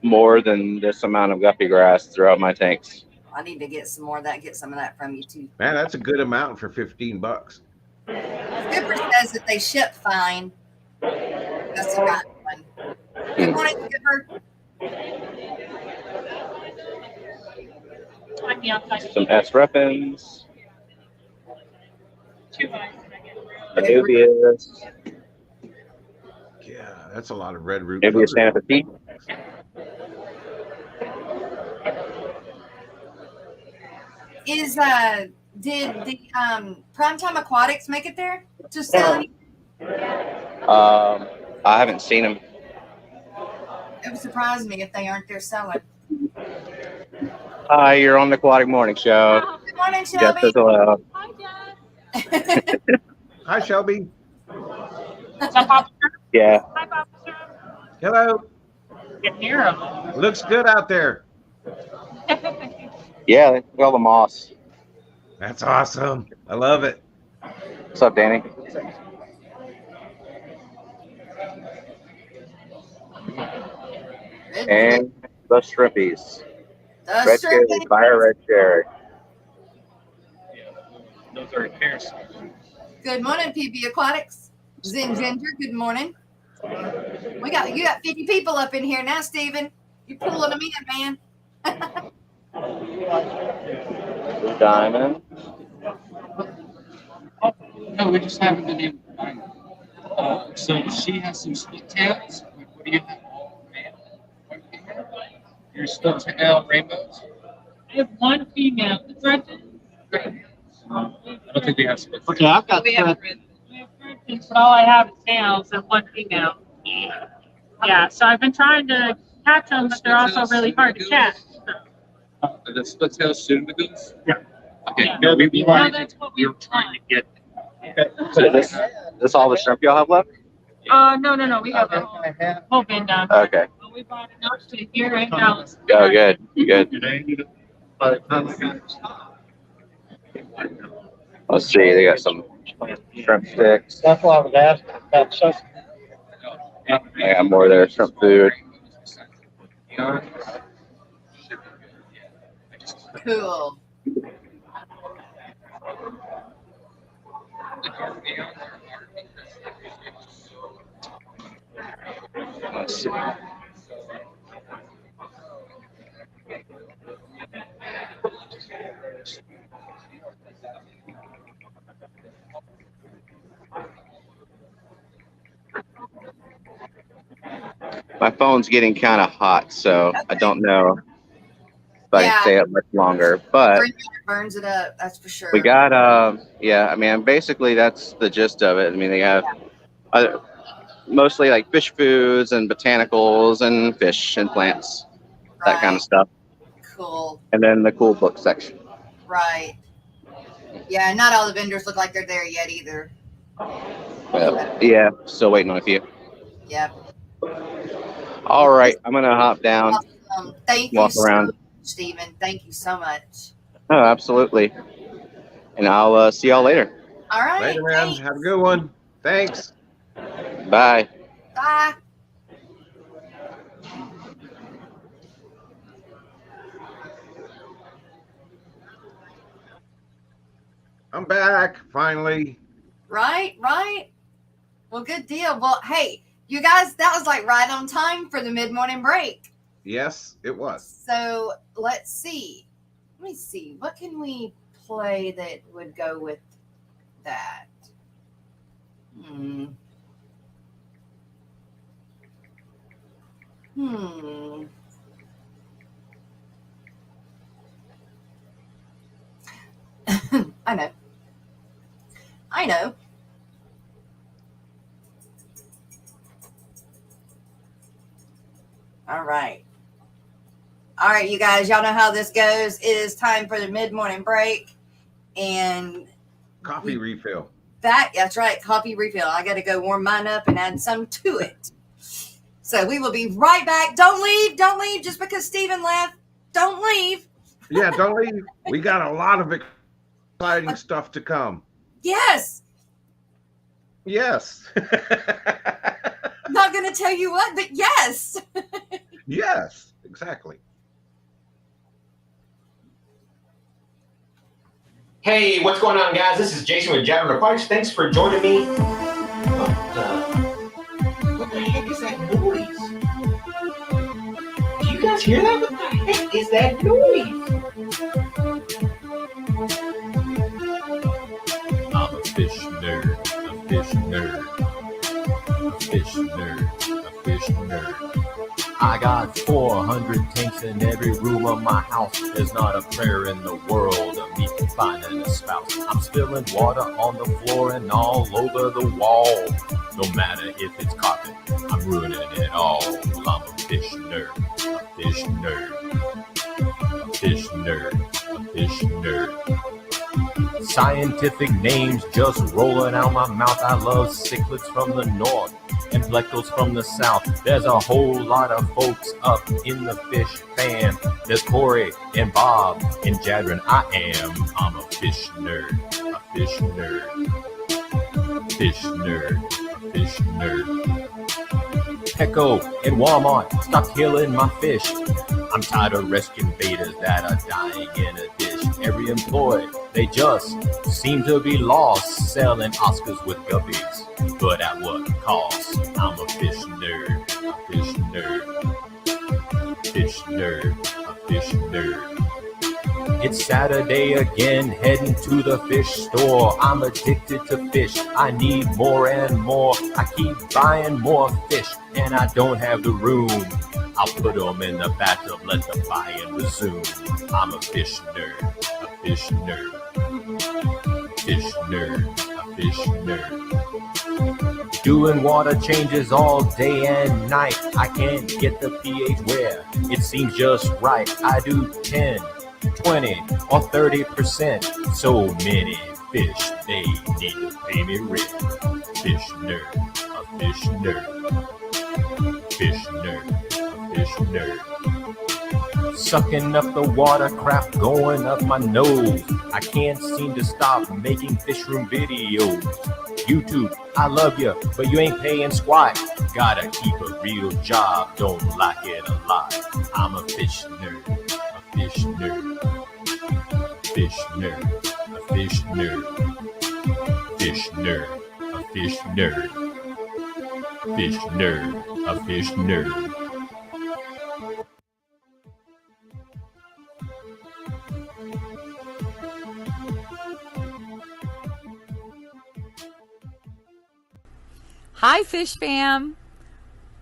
more than this amount of guppy grass throughout my tanks. I need to get some more of that. Get some of that from you too. Man, that's a good amount for $15. Skipper says that they ship fine. That's the right one. Good morning, Skipper. Some S. Ruffins. Anubias. Yeah, that's a lot of red root. Anubias Santa Fe. Did the Primetime Aquatics make it there to sell? I haven't seen them. It would surprise me if they aren't there selling. Hi, you're on the Aquatic Morning Show. Good morning, Just Shelby. as hello. Hi, Shelby. Yeah. Hello. Can hear them. Looks good out there. Yeah, they got all the moss. That's awesome. I love it. What's up, Danny? And the shrimpies. Red cherry, fire red cherry. Those are pairs. Good morning, PB Aquatics. Zen Ginger, good morning. You got 50 people up in here now, Steven. You're pulling them in, man. Blue diamond. No, we just haven't been able to find them. So she has some split tails. What do you have? Your split tail rainbows? I have one female. It's right there. Great. I don't think we have split tails. Okay, I've got We have But all I have is males and one female. Yeah, so I've been trying to catch them, but they're also really hard to catch. Are the split tails pseudomagos? Yeah. Okay, Yeah. no, we Well, that's what we we were trying to get. So this all the shrimp y'all have left? No. We have a whole bin down. Okay. We bought enough to here in Dallas. Oh, good. Good. Let's see. They got some shrimp sticks. That's what I was asking about. So I got more there. Shrimp food. Cool. Let's see. phone's getting kind of hot, so I don't know if I can stay up much longer. But burns it up, that's for sure. we got, yeah, I mean, basically that's the gist of it. I mean, they have mostly like fish foods and botanicals and fish and plants, that kind of stuff. Cool. And then the cool book section. Right. Yeah, not all the vendors look like they're there yet either. Yeah, still waiting on a few. Yep. All right, I'm gonna hop down. Awesome. Thank walk you around. so much, Stephen. Thank you so much. Oh, absolutely. And I'll see y'all later. All right. Later, man. Thanks. Have a good one. Thanks. Bye. Bye. I'm back finally. Right. Well, good deal. Well, hey, you guys, that was like right on time for the mid-morning break. Yes, it was. So let's see. Let me see. What can we play that would go with that? I know. All right, you guys, y'all know how this goes. It is time for the mid-morning break and coffee refill. That's right, coffee refill. I got to go warm mine up and add some to it. So we will be right back. Don't leave just because Stephen left. Don't leave. Yeah, don't leave. We got a lot of exciting stuff to come. Yes. Not going to tell you what, but yes. Yes, exactly. Hey, what's going on, guys? This is Jason with Jabbing Aquatics. Thanks for joining me. What the heck is that noise? Do you guys hear that? What the heck is that noise? I'm a fish nerd, a fish nerd, a fish nerd, a fish nerd. I got 400 tanks in every room of my house. There's not a prayer in the world of me finding a spouse. I'm spilling water on the floor and all over the wall. No matter if it's carpet, I'm ruining it all. I'm a fish nerd, a fish nerd, a fish nerd, a fish nerd. Scientific names just rolling out my mouth. I love cichlids from the north and plecos from the south. There's a whole lot of folks up in the fish fam. There's Corey and Bob and Jadron. I'm a fish nerd, a fish nerd, fish nerd, a fish nerd. Petco and Walmart, stop killing my fish. I'm tired of rescuing betas that are dying in a dish. Every employee, they just seem to be lost, selling Oscars with guppies, but at what cost? I'm a fish nerd, a fish nerd, fish nerd, a fish nerd. It's Saturday again, heading to the fish store. I'm addicted to fish, I need more and more. I keep buying more fish, and I don't have the room. I'll put them in the bathtub, let the buying resume. I'm a fish nerd, a fish nerd, fish nerd, a fish nerd. Doing water changes all day and night. I can't get the pH where it seems just right. I do 10, 20, or 30%. So many fish, they need to pay me rent. Fish nerd, a fish nerd, fish nerd, a fish nerd. Sucking up the watercraft going up my nose. I can't seem to stop making fish room videos. YouTube, I love you, but you ain't paying squat. Gotta keep a real job, don't like it a lot. I'm a fish nerd, a fish nerd, fish nerd, a fish nerd, fish nerd, a fish nerd, fish nerd, a fish nerd. Hi, Fish Fam.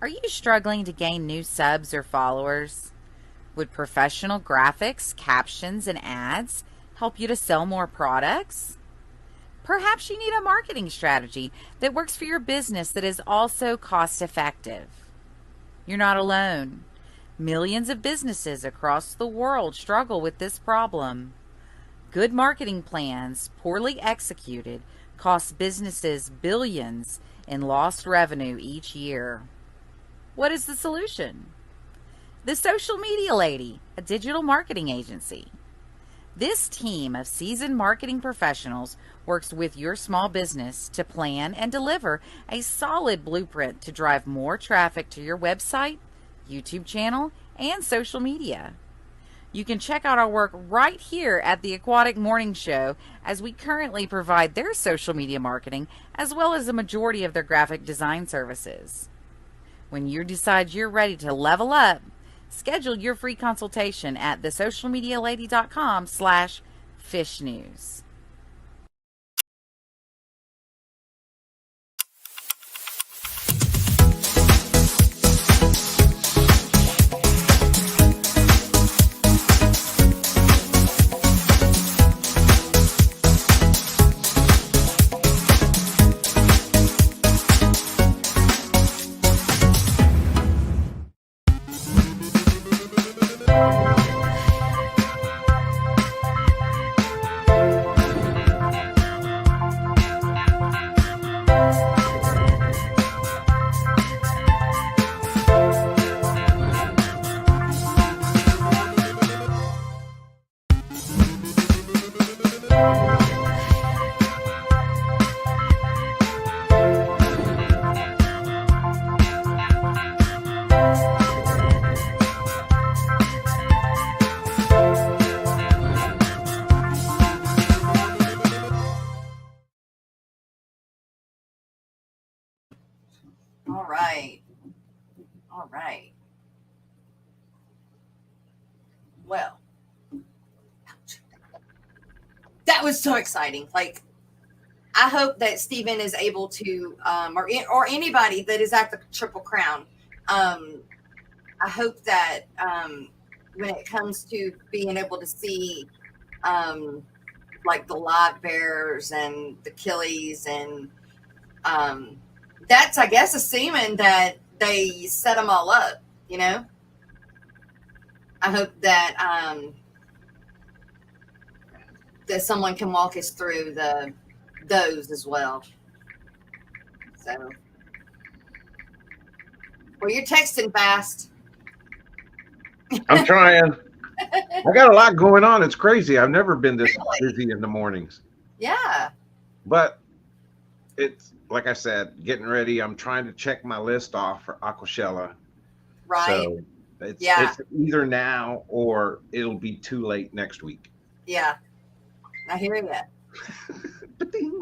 Are you struggling to gain new subs or followers? Would professional graphics, captions, and ads help you to sell more products? Perhaps you need a marketing strategy that works for your business that is also cost effective. You're not alone. Millions of businesses across the world struggle with this problem. Good marketing plans, poorly executed, cost businesses billions in lost revenue each year. What is the solution? The Social Media Lady, a digital marketing agency. This team of seasoned marketing professionals works with your small business to plan and deliver a solid blueprint to drive more traffic to your website, YouTube channel, and social media. You can check out our work right here at the Aquatic Morning Show, as we currently provide their social media marketing as well as a majority of their graphic design services. When you decide you're ready to level up, schedule your free consultation at thesocialmedialady.com/fishnews. All right. All right. Well, that was so exciting. Like, I hope that Stephen is able to, or anybody that is at the Triple Crown. I hope that when it comes to being able to see, like the live bears and the killies, and that's, I guess, assuming that they set them all up. You know, I hope that that someone can walk us through those as well. So, well, you're texting fast. I'm trying. I got a lot going on. It's crazy. I've never been this busy in the mornings. Yeah. But it's like I said, getting ready. I'm trying to check my list off for Aquashella. Right. So it's either now or it'll be too late next week. Yeah. I hear you.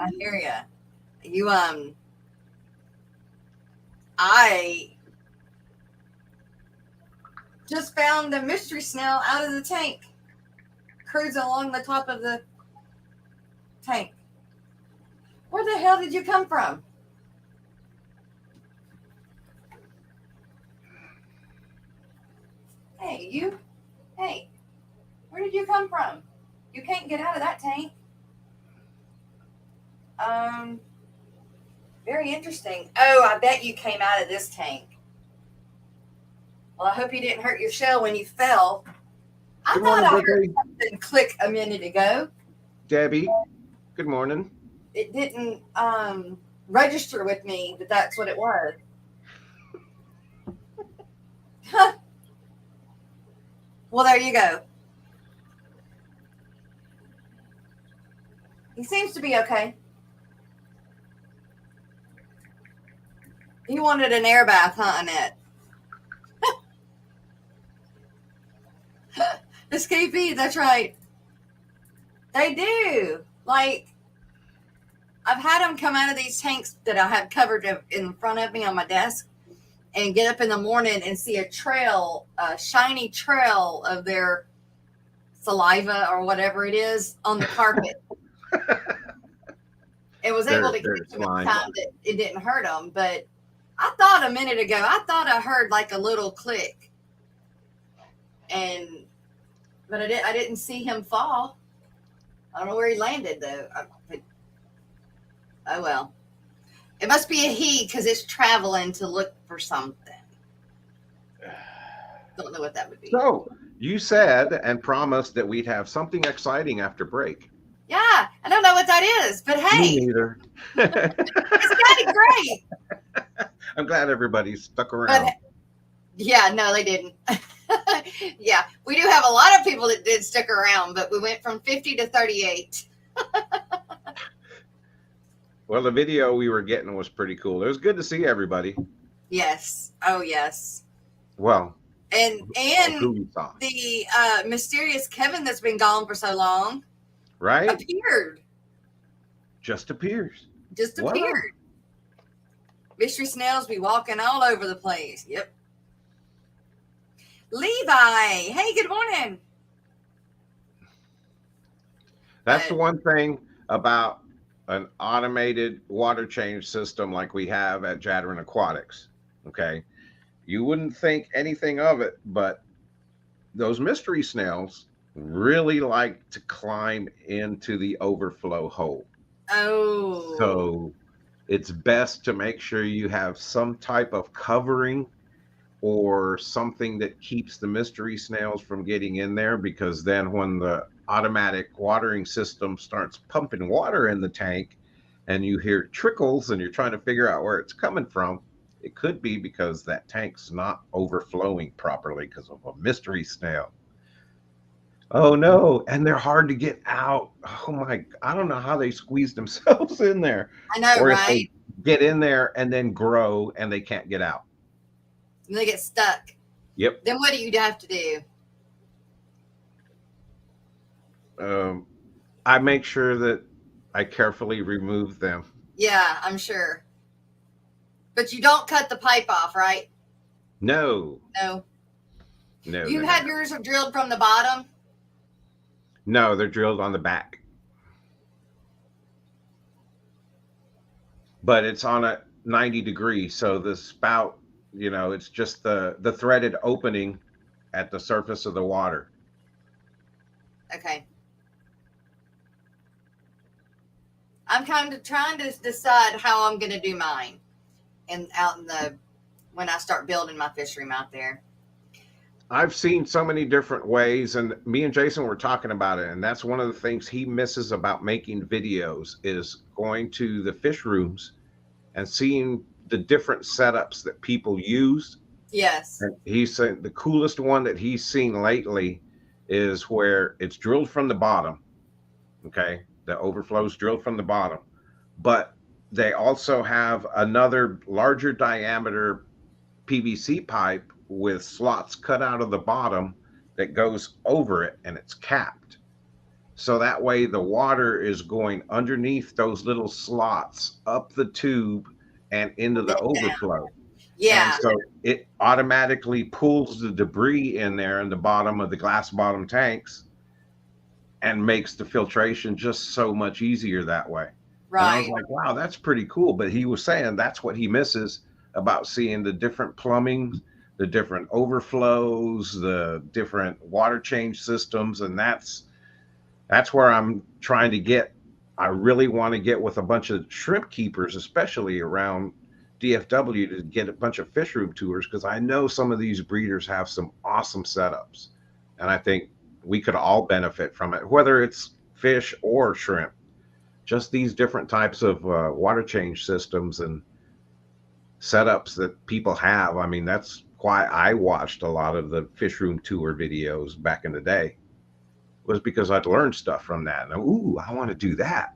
I hear you. You I just found the mystery snail out of the tank, cruising along the top of the tank. Where the hell did you come from? Hey, you. Hey, where did you come from? You can't get out of that tank. Very interesting. Oh, I bet you came out of this tank. Well, I hope you didn't hurt your shell when you fell. I thought I heard something click a minute ago. Debbie, good morning. It didn't register with me that that's what it was. Well, there you go. He seems to be okay. He wanted an air bath, huh, Annette? Escapee, that's right. They do. Like, I've had them come out of these tanks that I have covered in front of me on my desk and get up in the morning and see a trail, a shiny trail of their saliva or whatever it is on the carpet. It was able to keep them at the time that it didn't hurt them, but I thought a minute ago, I thought I heard like a little click, but I didn't see him fall. I don't know where he landed though. Oh well, it must be a he because it's traveling to look for something. Don't know what that would be. So you said and promised that we'd have something exciting after break. Yeah, I don't know what that is, but hey, Me neither. it's kind of great. I'm glad everybody stuck around. But yeah, no, they didn't. Yeah, we do have a lot of people that did stick around, but we went from 50 to 38. Well, the video we were getting was pretty cool. It was good to see everybody. Yes. Oh, yes. Well, and who we saw. The mysterious Kevin that's been gone for so long, right? Appeared. Just appears. Just appeared. Wow. Mystery snails be walking all over the place. Yep. Levi, hey, good morning. That's the one thing about an automated water change system like we have at Jadron Aquatics. Okay. You wouldn't think anything of it, but those mystery snails really like to climb into the overflow hole. Oh. So it's best to make sure you have some type of covering or something that keeps the mystery snails from getting in there, because then when the automatic watering system starts pumping water in the tank and you hear trickles and you're trying to figure out where it's coming from, it could be because that tank's not overflowing properly because of a mystery snail. Oh no, and they're hard to get out. Oh my, I don't know how they squeeze themselves in there. I know, or right? If they get in there and then grow and they can't get out. And they get stuck. Yep. Then what do you have to do? I make sure that I carefully remove them. Yeah, I'm sure. But you don't cut the pipe off, right? No. No. No. You had yours drilled from the bottom? No, they're drilled on the back. But it's on a 90 degrees, so the spout, you know, it's just the threaded opening at the surface of the water. Okay. I'm kind of trying to decide how I'm going to do mine, and out in the when I start building my fish room out there. I've seen so many different ways, and me and Jason were talking about it, and that's one of the things he misses about making videos is going to the fish rooms and seeing the different setups that people use. Yes. And he said the coolest one that he's seen lately is where it's drilled from the bottom. Okay. The overflow's drilled from the bottom, but they also have another larger diameter PVC pipe with slots cut out of the bottom that goes over it, and it's capped. So that way the water is going underneath those little slots up the tube and into the overflow. Yeah. And so it automatically pulls the debris in there in the bottom of the glass bottom tanks and makes the filtration just so much easier that way. Right. And I was like, wow, that's pretty cool. But he was saying that's what he misses about seeing the different plumbing, the different overflows, the different water change systems. And that's where I'm trying to get. I really want to get with a bunch of shrimp keepers, especially around DFW, to get a bunch of fish room tours, because I know some of these breeders have some awesome setups. And I think we could all benefit from it, whether it's fish or shrimp. Just these different types of water change systems and setups that people have. I mean, that's why I watched a lot of the fish room tour videos back in the day, was because I'd learned stuff from that. And ooh, I want to do that.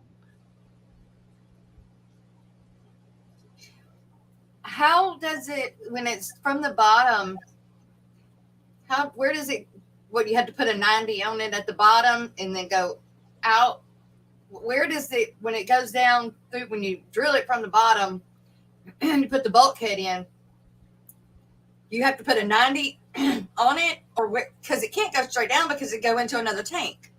How does it, when it's from the bottom, where does it, what, you have to put a 90 on it at the bottom and then go out? Where does it, when it goes down through, when you drill it from the bottom and you put the bulkhead in, you have to put a 90 on it, or because it can't go straight down because it go into another tank?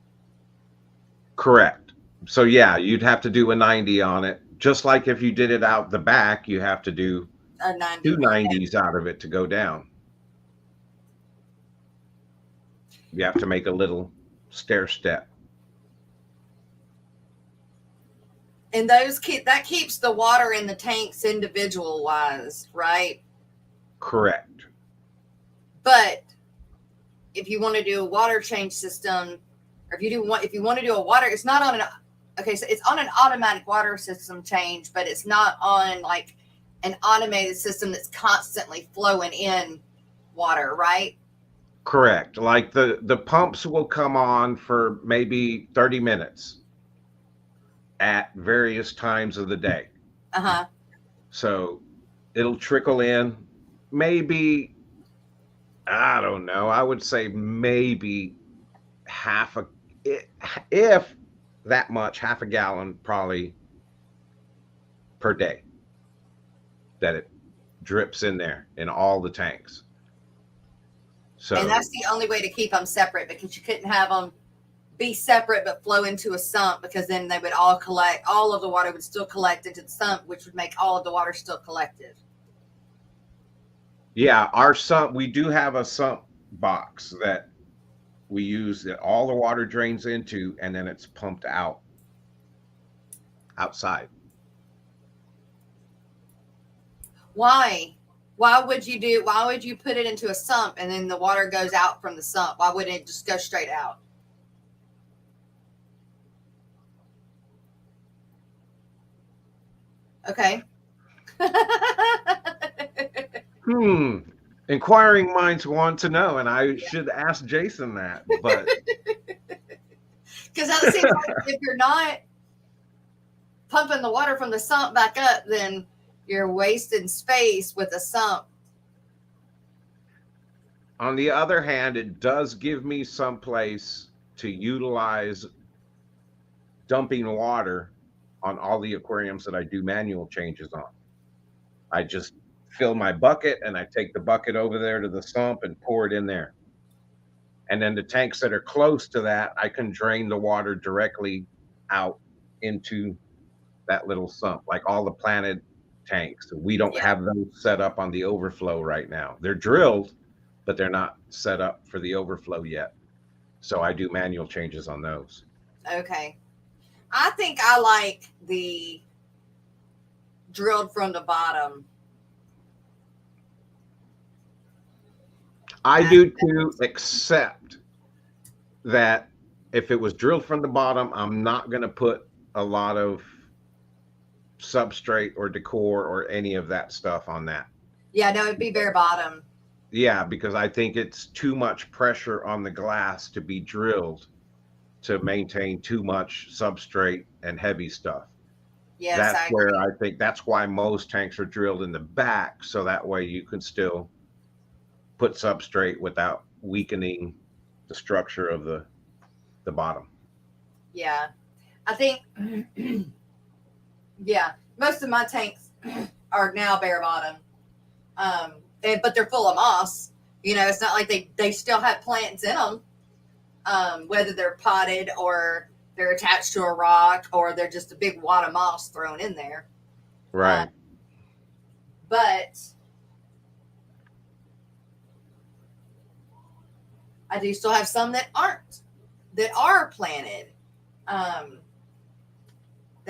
Correct. So yeah, you'd have to do a 90 on it. Just like if you did it out the back, you have to do a 90. 290s out of it to go down. You have to make a little stair step. And that keeps the water in the tanks individual wise, right? Correct. But if you want to do a water change system, or if you want to do a water, it's not on so it's on an automatic water system change, but it's not on like an automated system that's constantly flowing in water, right? Correct. Like the pumps will come on for maybe 30 minutes at various times of the day. Uh-huh. So it'll trickle in maybe, I don't know, I would say maybe half a gallon probably per day that it drips in there in all the tanks. So, and that's the only way to keep them separate, because you couldn't have them be separate but flow into a sump, because then they would all of the water would still collect into the sump, which would make all of the water still collected. Yeah, our sump, we do have a sump box that we use that all the water drains into, and then it's pumped out outside. Why? Why would you put it into a sump and then the water goes out from the sump? Why wouldn't it just go straight out? Okay. Inquiring minds want to know, and I should ask Jason that, but because that seems like if you're not pumping the water from the sump back up, then you're wasting space with a sump. On the other hand, it does give me some place to utilize dumping water on all the aquariums that I do manual changes on. I just fill my bucket and I take the bucket over there to the sump and pour it in there. And then the tanks that are close to that, I can drain the water directly out into that little sump, like all the planted tanks. We don't have those set up on the overflow right now. They're drilled, but they're not set up for the overflow yet. So I do manual changes on those. Okay. I think I like the drilled from the bottom. I do too, except that if it was drilled from the bottom, I'm not going to put a lot of substrate or decor or any of that stuff on that. Yeah, no, it'd be bare bottom. Yeah, because I think it's too much pressure on the glass to be drilled to maintain too much substrate and heavy stuff. Yes, that's where I think that's why most tanks are drilled in the back, so that way you can still put substrate without weakening the structure of the bottom. Yeah, I think yeah, most of my tanks are now bare bottom, but they're full of moss. You know, it's not like they still have plants in them, whether they're potted or they're attached to a rock or they're just a big wad of moss thrown in there. Right. But I do still have some that are planted, that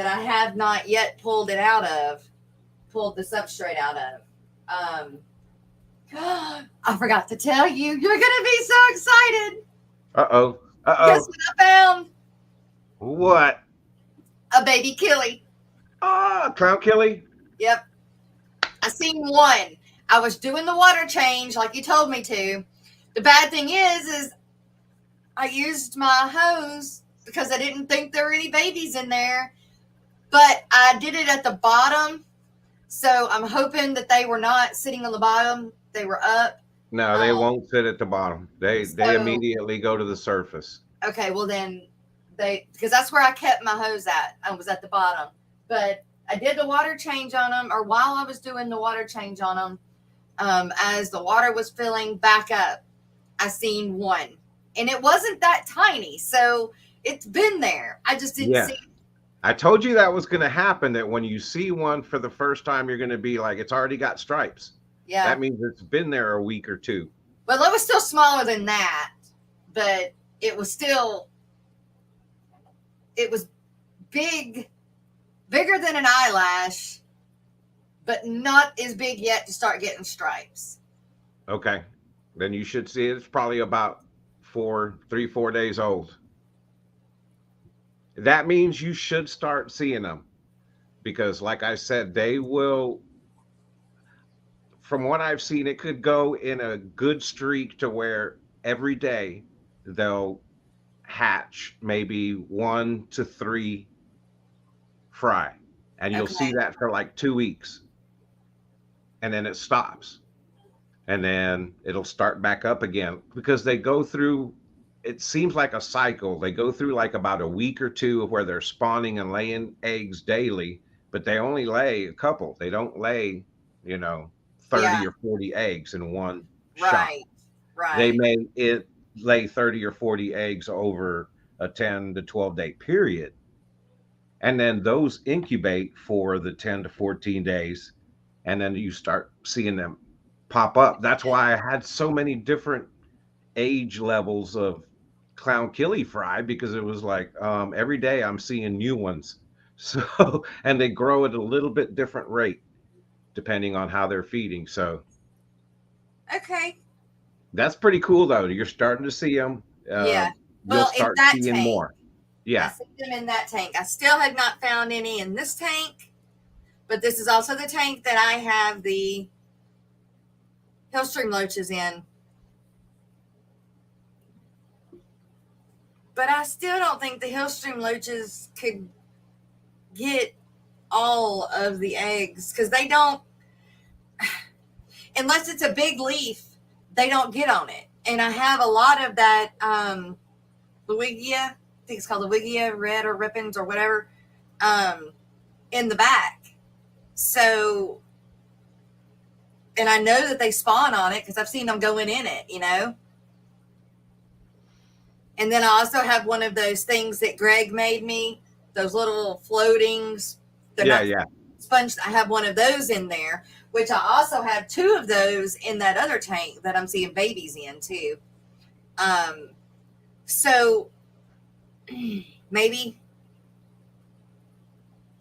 I have not yet pulled the substrate out of. I forgot to tell you, you're going to be so excited. Uh-oh. Guess what I found? What? A baby killie. Ah, clown killie? Yep. I seen one. I was doing the water change like you told me to. The bad thing is I used my hose because I didn't think there were any babies in there. But I did it at the bottom. So I'm hoping that they were not sitting on the bottom. They were up. No, they won't sit at the bottom. They immediately go to the surface. Okay, well then because that's where I kept my hose at. I was at the bottom. But I did the water change on them, or while I was doing the water change on them, as the water was filling back up, I seen one. And it wasn't that tiny, so it's been there. I just didn't see it. I told you that was going to happen, that when you see one for the first time, you're going to be like, it's already got stripes. Yeah. That means it's been there a week or two. Well, it was still smaller than that, but it was bigger than an eyelash, but not as big yet to start getting stripes. Okay. Then you should see it. It's probably about 4 days old. That means you should start seeing them, because like I said, they will, from what I've seen, it could go in a good streak to where every day they'll hatch maybe 1 to 3 fry, and you'll see that for like 2 weeks, and then it stops, and then it'll start back up again, because they go through, it seems like a cycle. They go through like about a week or two of where they're spawning and laying eggs daily, but they only lay a couple. They don't lay, 30 or 40 eggs in one shot. Right. They may lay 30 or 40 eggs over a 10 to 12 day period. And then those incubate for the 10 to 14 days. And then you start seeing them pop up. That's why I had so many different age levels of clown killie fry, because it was like every day I'm seeing new ones. So, and they grow at a little bit different rate depending on how they're feeding. So okay, that's pretty cool though. You're starting to see them. Yeah. You'll Well, start in that seeing tank, more. Yeah. I see them in that tank. I still have not found any in this tank, but this is also the tank that I have the Hillstream loaches in. But I still don't think the Hillstream loaches could get all of the eggs, because they don't, unless it's a big leaf, they don't get on it. And I have a lot of that Luigia, I think it's called Luigia red or rippins or whatever, in the back. So, and I know that they spawn on it because I've seen them going in it, And then I also have one of those things that Greg made me, those little floatings. Yeah. Sponge. I have one of those in there, which I also have 2 of those in that other tank that I'm seeing babies in too. So maybe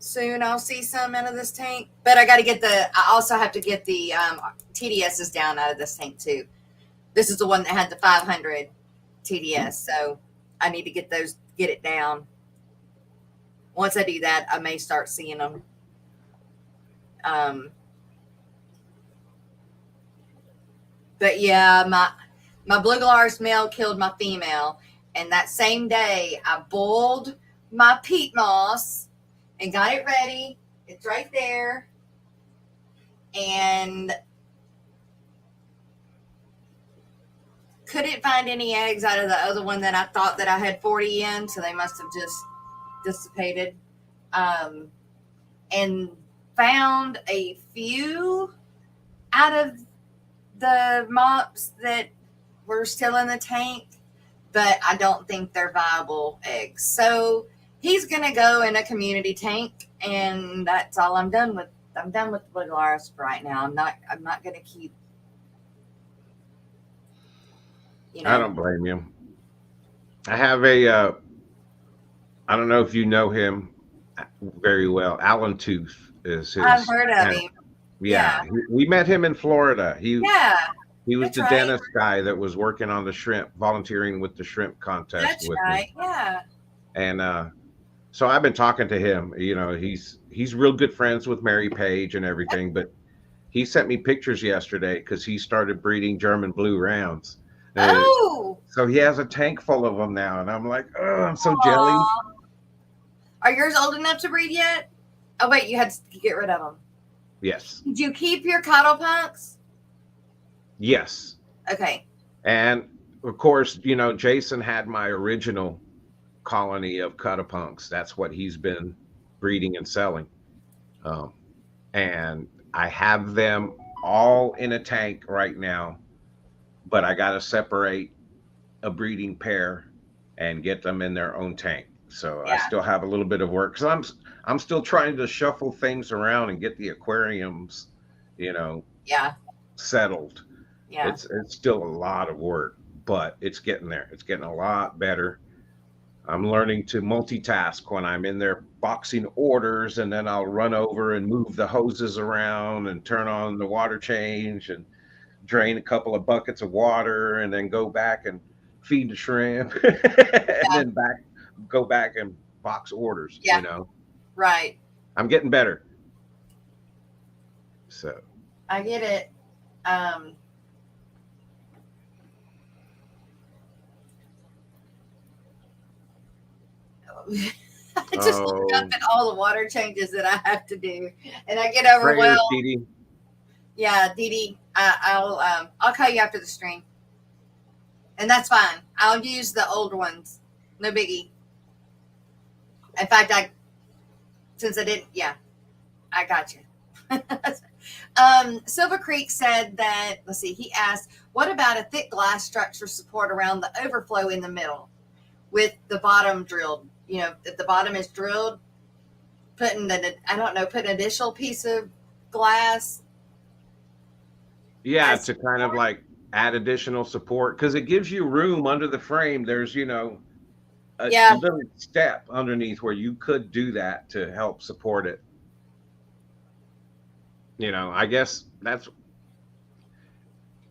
soon I'll see some out of this tank, but I also have to get the TDSs down out of this tank too. This is the one that had the 500 TDS, so I need to get it down. Once I do that, I may start seeing them. But yeah, my blue Glarus male killed my female, and that same day I boiled my peat moss and got it ready. It's right there, and couldn't find any eggs out of the other one that I thought that I had 40 in, so they must have just dissipated. And found a few out of the mops that were still in the tank, but I don't think they're viable eggs. So he's gonna go in a community tank, and that's all I'm done with. I'm done with the Glarus right now. I'm not gonna keep. I don't blame you. I have I don't know if you know him very well. Alan Tooth is his. I've heard of him. Yeah. We met him in Florida. He was the right. dentist guy that was working on the shrimp, volunteering with the shrimp contest. That's with right. me. Yeah. And so I've been talking to him. He's real good friends with Mary Page and everything, but he sent me pictures yesterday because he started breeding German blue rounds. Oh. So he has a tank full of them now, and I'm like, oh, I'm so jelly. Are yours old enough to breed yet? Oh wait, you had to get rid of them. Yes. Did you keep your coddle punks? Yes. Okay. And of course, Jason had my original colony of cuttapunks. That's what he's been breeding and selling. And I have them all in a tank right now, but I got to separate a breeding pair and get them in their own tank. So I Yeah. still have a little bit of work because I'm still trying to shuffle things around and get the aquariums, Yeah. settled. Yeah. It's still a lot of work, but it's getting there. It's getting a lot better. I'm learning to multitask when I'm in there boxing orders, and then I'll run over and move the hoses around and turn on the water change and drain a couple of buckets of water and then go back and feed the shrimp and then go back and box orders, Yeah. Right. I'm getting better. So I get it. I just look up at all the water changes that I have to do, and I get overwhelmed. Dee Dee. Yeah, Dee Dee, I'll call you after the stream, and that's fine. I'll use the old ones, no biggie. In fact, since I didn't, I got you. Silver Creek said that. Let's see. He asked, "What about a thick glass structure support around the overflow in the middle, with the bottom drilled? If the bottom is drilled, put an additional piece of glass." Yeah, to kind of like add additional support because it gives you room under the frame. There's, a little step underneath where you could do that to help support it. I guess that's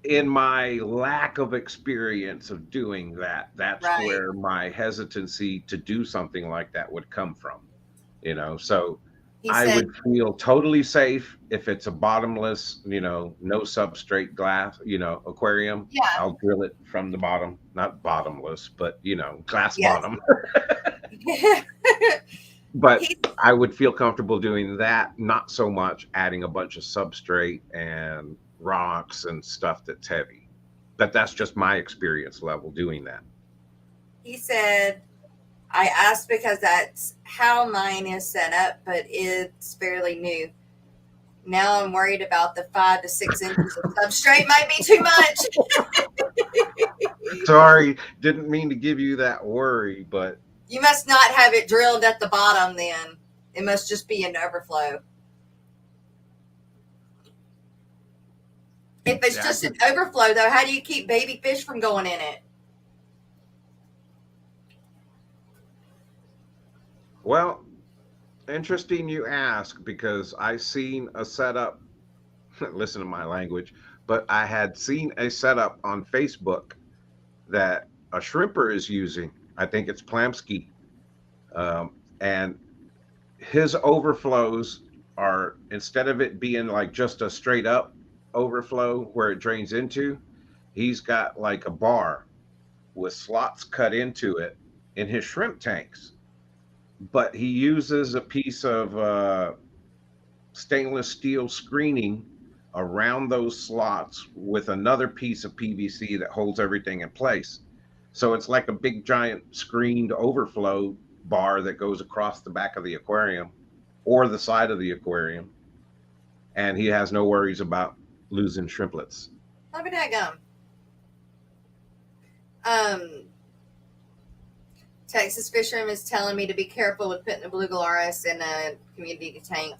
in my lack of experience of doing that. That's where my hesitancy to do something like that would come from, so I would feel totally safe if it's a bottomless, no substrate glass, aquarium. Yeah. I'll drill it from the bottom, not bottomless, but, glass bottom. But I would feel comfortable doing that. Not so much adding a bunch of substrate and rocks and stuff that's heavy. But that's just my experience level doing that. He said, I asked because that's how mine is set up, but it's fairly new. Now I'm worried about the 5 to 6 inches of substrate might be too much. Sorry, didn't mean to give you that worry, but you must not have it drilled at the bottom then. It must just be an overflow. If it's just an overflow, though, how do you keep baby fish from going in it? Well, interesting you ask, because I seen a setup, listen to my language, but I had seen a setup on Facebook that a shrimper is using. I think it's Plamsky. And his overflows are, instead of it being like just a straight up overflow where it drains into, he's got like a bar with slots cut into it in his shrimp tanks. But he uses a piece of stainless steel screening around those slots with another piece of PVC that holds everything in place. So it's like a big giant screened overflow bar that goes across the back of the aquarium or the side of the aquarium. And he has no worries about losing shrimplets. How about that gum? Texas Fisherman is telling me to be careful with putting a blue Glarus in a community tank.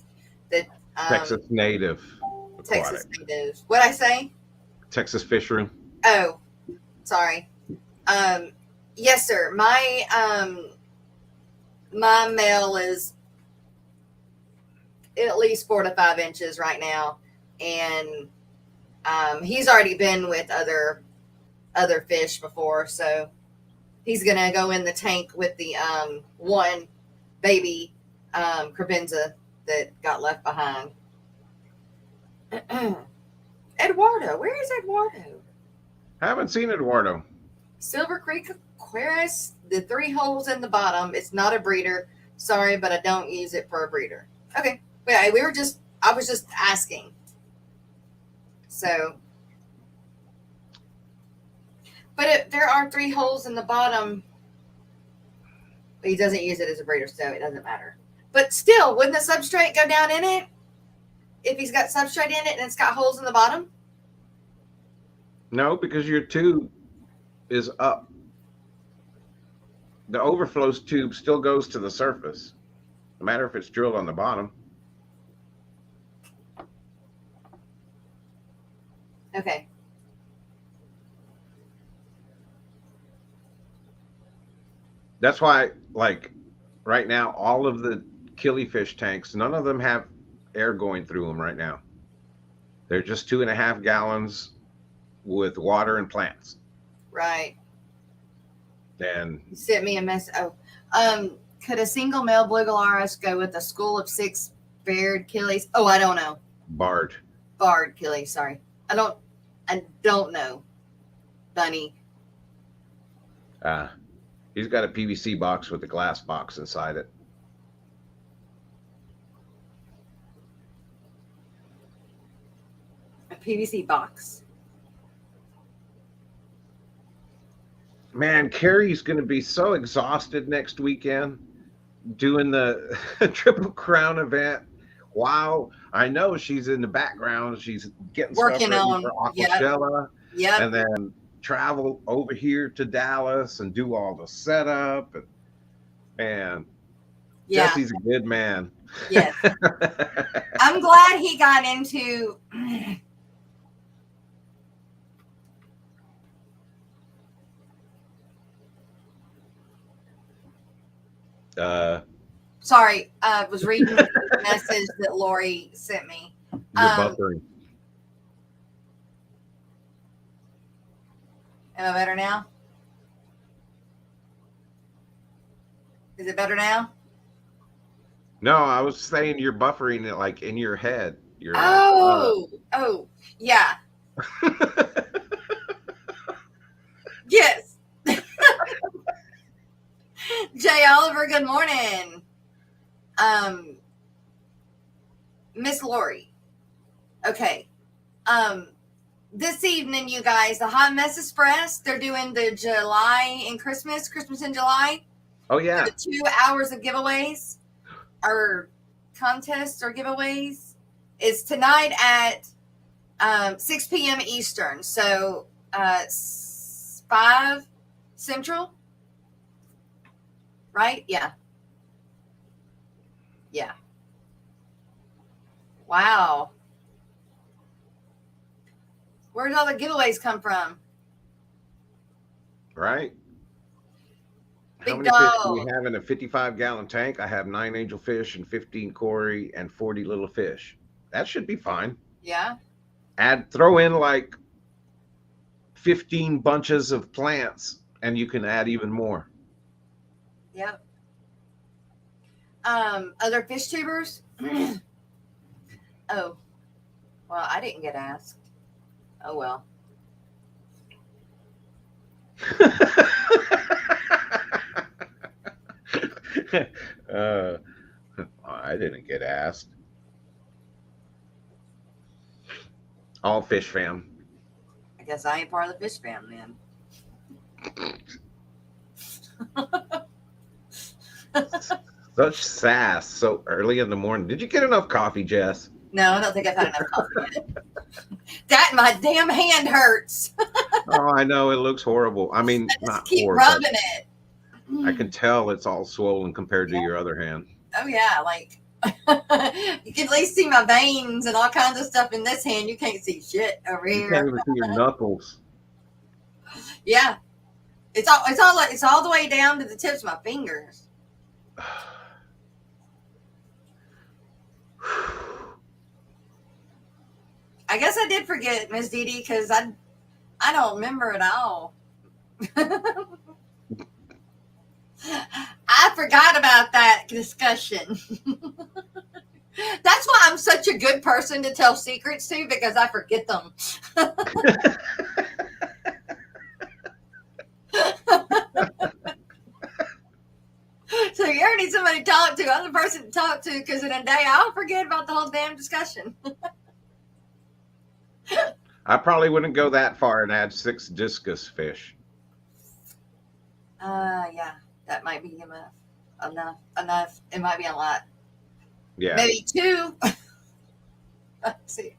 That Texas native. Texas native. What'd I say? Texas Fisherman. Oh, sorry. Yes, sir. My male is at least 4 to 5 inches right now, and he's already been with other fish before, so he's gonna go in the tank with the one baby credenza that got left behind. Eduardo, where is Eduardo? Haven't seen Eduardo. Silver Creek Aquarius, the 3 holes in the bottom. It's not a breeder. Sorry, but I don't use it for a breeder. Okay. Yeah, I was just asking. So, but there are 3 holes in the bottom. But he doesn't use it as a breeder, so it doesn't matter. But still, wouldn't the substrate go down in it? If he's got substrate in it and it's got holes in the bottom? No, because your tube is up. the overflow tube still goes to the surface, no matter if it's drilled on the bottom. Okay. That's why, like, right now, all of the killifish tanks, none of them have air going through them right now. They're just 2.5 gallons with water and plants. Right. And You sent me a message. Could a single male blue Glarus go with a school of 6 paired killies? Oh, I don't know. barred. Barred killies. Sorry, I don't know, Bunny. He's got a PVC box with a glass box inside it. A PVC box. Man, Carrie's going to be so exhausted next weekend doing the Triple Crown event. Wow. I know she's in the background. She's getting Working stuff ready on, for Aquashella. Yep. And then travel over here to Dallas and do all the setup. And Yeah. Jesse's a good man. Yes. I'm glad he got into sorry, I was reading the message that Lori sent me. You're buffering. Am I better now? Is it better now? No, I was saying you're buffering it like in your head. You're Oh, yeah. Yes. Jay Oliver, good morning. Miss Lori. Okay. This evening, you guys, the Hot Mess Express, they're doing the July and Christmas in July. Oh, yeah. The 2 hours of giveaways or contests or giveaways is tonight at 6 p.m. Eastern. So 5 Central. Right? Yeah. Yeah. Wow. Where did all the giveaways come from? Right. Big How many fish do dog. we have in a 55-gallon tank? I have 9 angelfish and 15 cory and 40 little fish. That should be fine. Yeah. Throw in like 15 bunches of plants and you can add even more. Yep. Other fish tubers? Oh. Well, I didn't get asked. Oh well. I didn't get asked. All fish fam. I guess I ain't part of the fish fam then. Such sass so early in the morning. Did you get enough coffee, Jess? No, I don't think I've had enough coffee yet. That my damn hand hurts. Oh, I know it looks horrible. I mean, I just not keep horrible. rubbing it. I can tell it's all swollen compared to your other hand. Oh yeah, like you can at least see my veins and all kinds of stuff in this hand. You can't see shit over You here. can't even see your knuckles. Yeah, it's all the way down to the tips of my fingers. I guess I did forget, Miss Dee Dee, because I don't remember at all. I forgot about that discussion. That's why I'm such a good person to tell secrets to, because I forget them. So you already need somebody to talk to, other person to talk to, because in a day I'll forget about the whole damn discussion. I probably wouldn't go that far and add 6 discus fish. Yeah, that might be enough. It might be a lot. Yeah. Maybe 2. 6.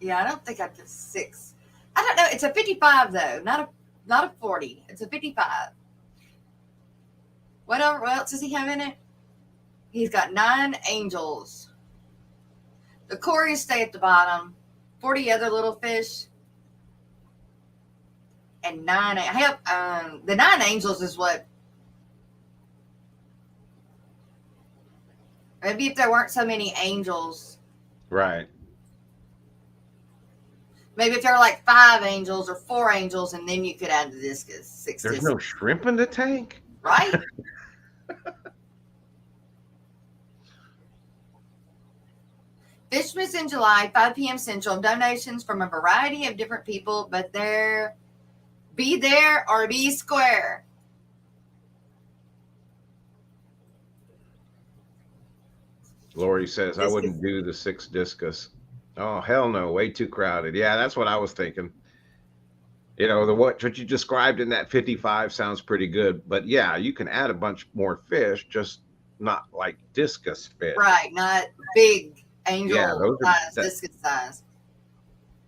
Yeah, I don't think I put 6. I don't know. It's a 55 though, not a Not a 40. It's a 55. What else does he have in it? He's got 9 angels. The Cories stay at the bottom. 40 other little fish. And 9. The 9 angels is what. Maybe if there weren't so many angels. Right. Maybe if there were like 5 angels or 4 angels, and then you could add the discus. 6 There's discus. no shrimp in the tank? Right? Fishmas in July, 5 p.m. Central. Donations from a variety of different people, but be there or be square. Lori says, I wouldn't do the 6 discus. Oh, hell no. Way too crowded. Yeah, that's what I was thinking. You know, what you described in that 55 sounds pretty good. But yeah, you can add a bunch more fish, just not like discus fish. Right, not big angel size, that, discus size.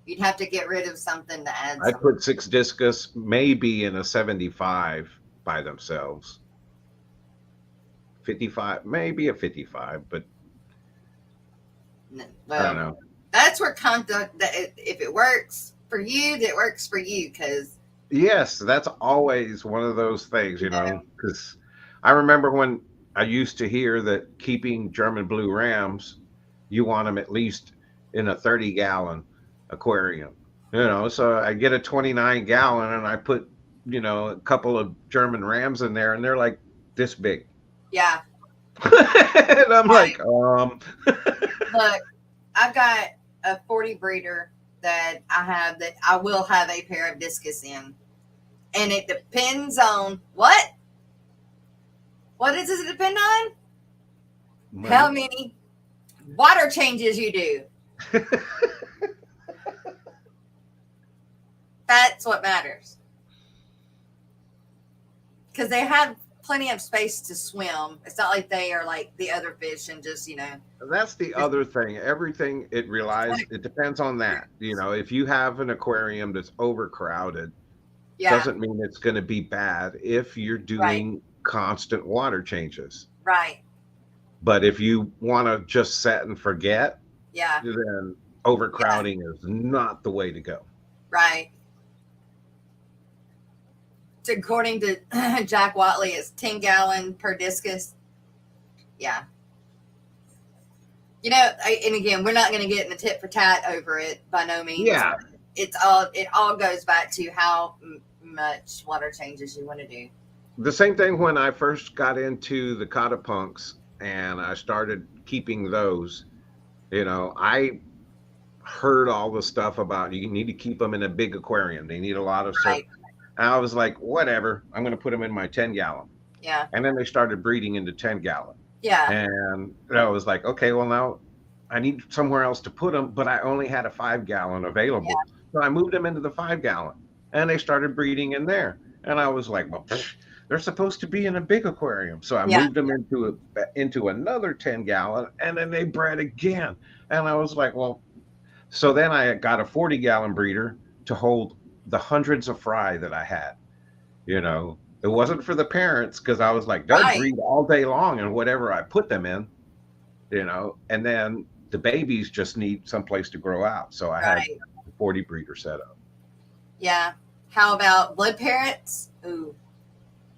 You'd have to get rid of something to add. I'd put 6 discus maybe in a 75 by themselves. 55, maybe a 55, but well, I don't know. That's where if it works for you, that works for you. Because yes, that's always one of those things, you know, because I remember when I used to hear that keeping German blue rams, you want them at least in a 30-gallon aquarium, you know. So I get a 29-gallon and I put, you know, a couple of German rams in there, and they're like this big. Yeah. And I'm like, Look, I've got a 40 breeder that I will have a pair of discus in. And it depends on what? What does it depend on? Money. How many water changes you do. That's what matters. Because they have plenty of space to swim. It's not like they are like the other fish and just, you know. That's the other thing. Everything it depends on that. You know, if you have an aquarium that's overcrowded, doesn't mean it's going to be bad if you're doing constant water changes. Right. But if you want to just set and forget, then overcrowding is not the way to go. Right. So according to Jack Watley, it's 10-gallon per discus. Yeah. You know, and again, we're not going to get in the tit for tat over it by no means. Yeah. It all goes back to how much water changes you want to do. The same thing when I first got into the catapunks and I started keeping those, you know, I heard all the stuff about you need to keep them in a big aquarium. They need a lot of surface. And I was like, whatever, I'm going to put them in my 10-gallon. Yeah. And then they started breeding into 10-gallon. Yeah. And I was like, okay, well, now I need somewhere else to put them, but I only had a 5-gallon available. Yeah. So I moved them into the 5-gallon and they started breeding in there. And I was like, well, they're supposed to be in a big aquarium. So I moved them into another 10-gallon and then they bred again. And I was like, well, so then I got a 40-gallon breeder to hold the hundreds of fry that I had. You know, it wasn't for the parents because I was like, they'll breed all day long and whatever I put them in, you know, and then the babies just need someplace to grow out. So I had the 40 breeder set up. Yeah. How about blood parrots? Ooh.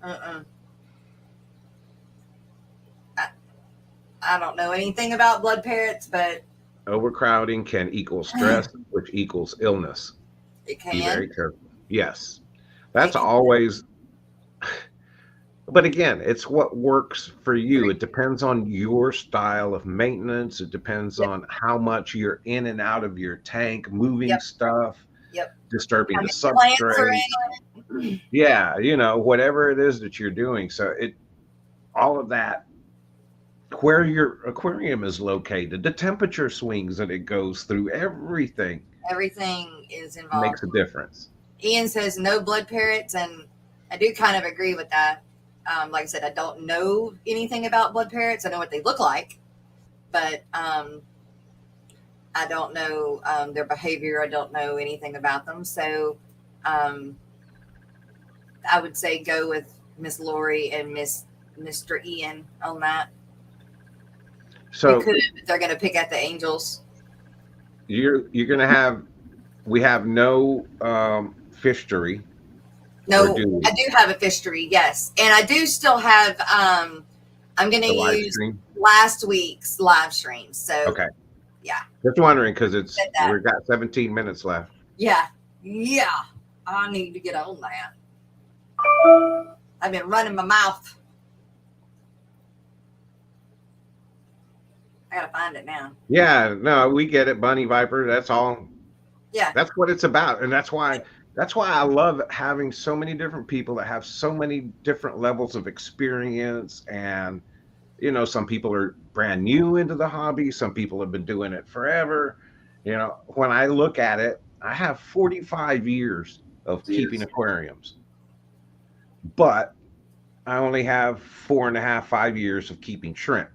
I don't know anything about blood parrots, but overcrowding can equal stress, which equals illness. It can. Be very careful. Yes. That's always, but again, it's what works for you. It depends on your style of maintenance. It depends on how much you're in and out of your tank, moving stuff, disturbing the substrate. Yeah, you know, whatever it is that you're doing. So all of that, where your aquarium is located, the temperature swings that it goes through, everything is involved. Makes a difference. Ian says no blood parrots, and I do kind of agree with that. Like I said, I don't know anything about blood parrots. I know what they look like, but I don't know their behavior. I don't know anything about them. So I would say go with Miss Lori and Mr. Ian on that. So They're going to pick at the Angels. you're going to have, we have no fishery. No, I do have a fishery, yes. And I do still have, I'm going to use last week's live stream. So, okay. Yeah. Just wondering, because we've got 17 minutes left. Yeah. Yeah. I need to get on that. I've been running my mouth. I got to find it now. Yeah, no, we get it, Bunny Viper. That's all. Yeah. That's what it's about. And that's why I love having so many different people that have so many different levels of experience. And, you know, some people are brand new into the hobby. Some people have been doing it forever. You know, when I look at it, I have 45 years of keeping aquariums, but I only have 4.5, 5 years of keeping shrimp.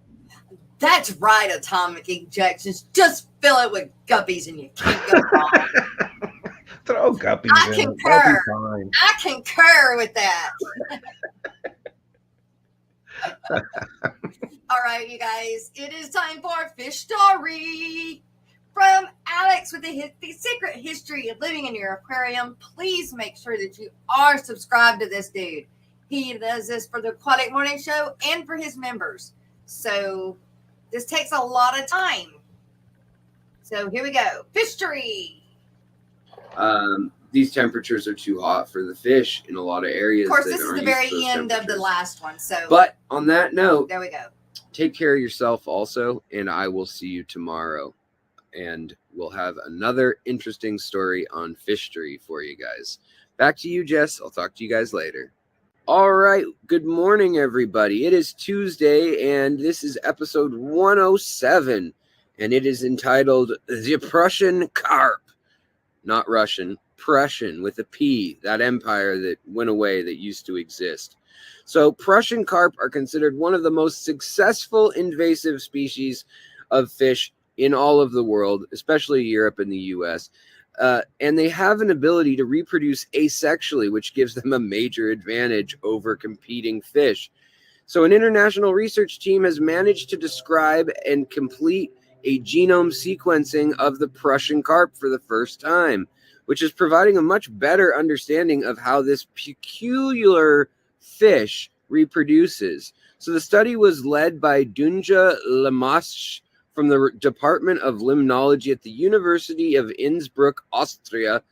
That's right, Atomic Injections. Just fill it with guppies and you can't go wrong. Throw guppies I in. concur. I concur with that. All right, you guys. It is time for a fish story from Alex with the secret history of living in your aquarium. Please make sure that you are subscribed to this dude. He does this for the Aquatic Morning Show and for his members. So this takes a lot of time. So here we go. Fishery. These temperatures are too hot for the fish in a lot of areas. Of course, this is the very end of the last one. So, but on that note, there we go. Take care of yourself also, and I will see you tomorrow. And we'll have another interesting story on fishery for you guys. Back to you, Jess. I'll talk to you guys later. All right. Good morning, everybody. It is Tuesday, and this is episode 107, and it is entitled The Prussian Carp. Not Russian, Prussian with a P, that empire that went away that used to exist. So Prussian carp are considered one of the most successful invasive species of fish in all of the world, especially Europe and the US. And they have an ability to reproduce asexually, which gives them a major advantage over competing fish. So an international research team has managed to describe and complete a genome sequencing of the Prussian carp for the first time, which is providing a much better understanding of how this peculiar fish reproduces. So the study was led by Dunja Lamasch from the Department of Limnology at the University of Innsbruck, Austria,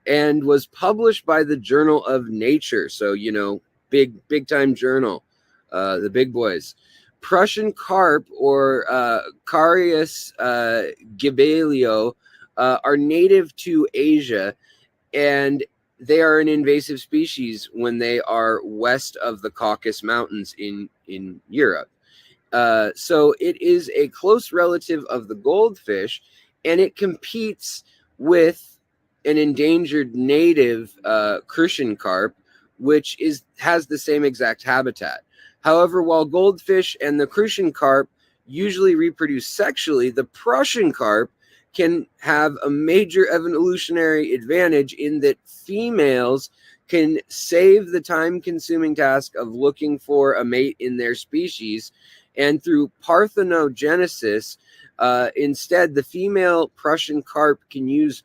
and was published by the Journal of Nature. So, you know, big time journal, the big boys. Prussian carp, or Carius gibelio, are native to Asia, and they are an invasive species when they are west of the Caucasus Mountains in Europe. So it is a close relative of the goldfish, and it competes with an endangered native Prussian carp, which has the same exact habitat. However, while goldfish and the Prussian carp usually reproduce sexually, the Prussian carp can have a major evolutionary advantage in that females can save the time-consuming task of looking for a mate in their species, and through parthenogenesis, instead, the female Prussian carp can use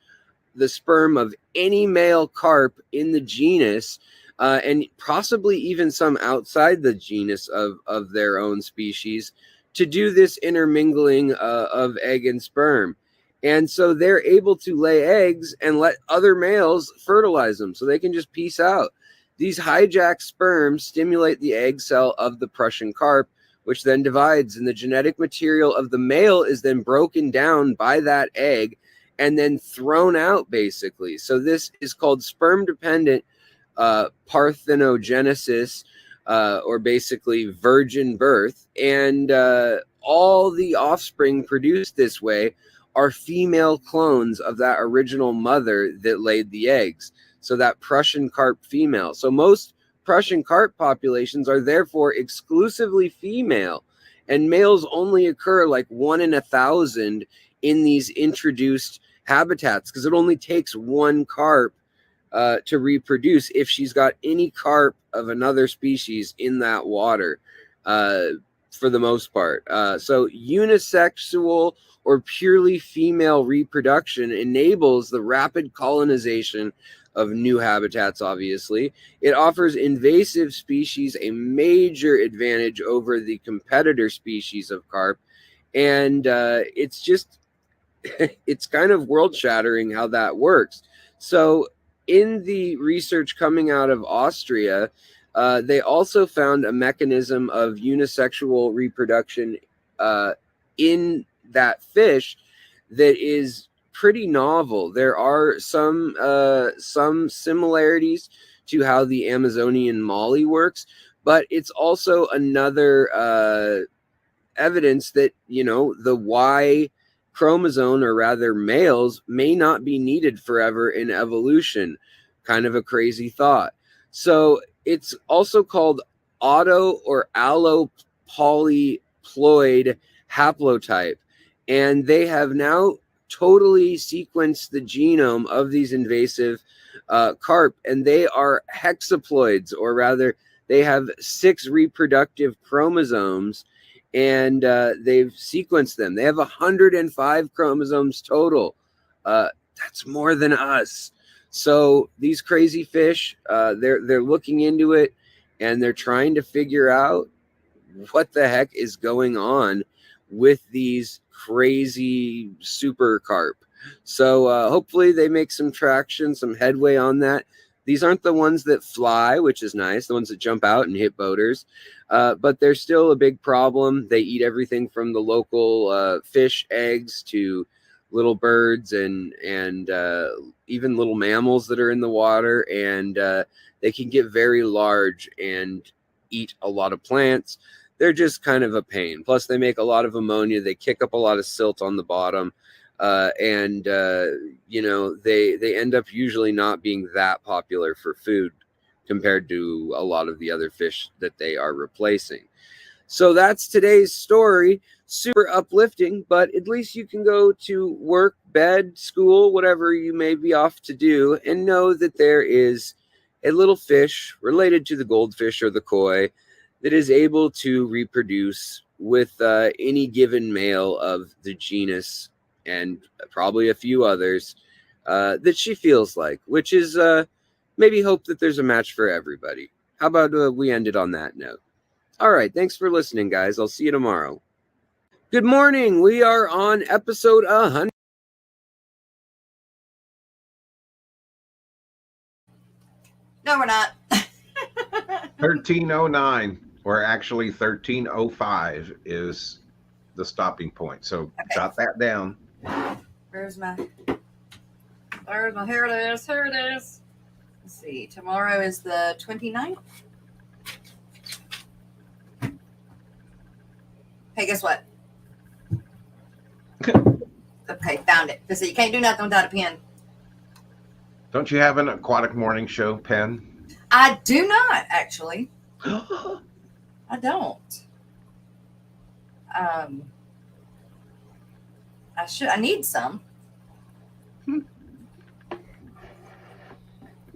the sperm of any male carp in the genus, and possibly even some outside the genus of their own species, to do this intermingling of egg and sperm. And so they're able to lay eggs and let other males fertilize them, so they can just peace out. These hijacked sperms stimulate the egg cell of the Prussian carp, which then divides, and the genetic material of the male is then broken down by that egg and then thrown out, basically. So this is called sperm-dependent parthenogenesis, or basically virgin birth. And all the offspring produced this way are female clones of that original mother that laid the eggs. So that Prussian carp female. So most Prussian carp populations are therefore exclusively female, and males only occur like 1 in 1,000 in these introduced habitats, because it only takes one carp to reproduce if she's got any carp of another species in that water, for the most part. So unisexual or purely female reproduction enables the rapid colonization of new habitats, obviously. It offers invasive species a major advantage over the competitor species of carp. And it's just, it's kind of world-shattering how that works. So in the research coming out of Austria, they also found a mechanism of unisexual reproduction in that fish that is pretty novel. There are some similarities to how the Amazonian molly works, but it's also another evidence that, you know, the Y chromosome, or rather males, may not be needed forever in evolution. Kind of a crazy thought. So it's also called auto or allopolyploid haplotype, and they have now totally sequenced the genome of these invasive carp, and they are hexaploids, or rather they have 6 reproductive chromosomes, and they've sequenced them. They have 105 chromosomes total. That's more than us. So these crazy fish, they're looking into it, and they're trying to figure out what the heck is going on with these crazy super carp. So hopefully they make some traction, some headway on that. These aren't the ones that fly, which is nice, the ones that jump out and hit boaters, but they're still a big problem. They eat everything from the local fish eggs to little birds and even little mammals that are in the water, and they can get very large and eat a lot of plants. They're just kind of a pain. Plus, they make a lot of ammonia. They kick up a lot of silt on the bottom, and you know, they end up usually not being that popular for food compared to a lot of the other fish that they are replacing. So that's today's story. Super uplifting, but at least you can go to work, bed, school, whatever you may be off to do, and know that there is a little fish related to the goldfish or the koi that is able to reproduce with any given male of the genus, and probably a few others that she feels like, which is maybe hope that there's a match for everybody. How about we end it on that note? All right, thanks for listening, guys. I'll see you tomorrow. Good morning. We are on episode 100. No, we're not. 1309, or actually 1305 is the stopping point. So okay. Jot that down. Where's my here it is. Here it is. Let's see. Tomorrow is the 29th. Hey, guess what? Okay, found it. So you can't do nothing without a pen. Don't you have an aquatic morning show pen? I do not, actually. I don't. I should. I need some.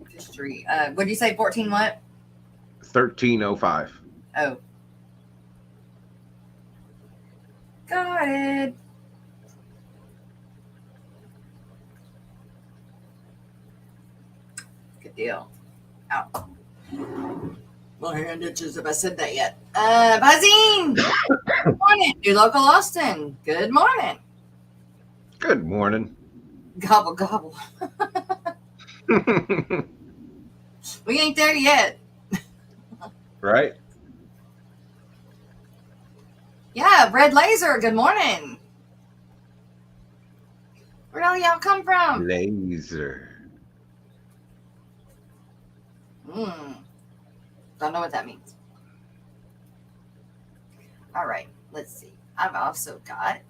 History. What did you say? 14 what? 1305. Oh. Got it. Good deal. Ow. My hand itches if I said that yet. Buzzing. Good morning. New local Austin. Good morning. Good morning. Gobble, gobble. We ain't there yet. Right? Yeah, Red Laser. Good morning. Where all y'all come from? Laser. Don't know what that means. All right, let's see. I've also got.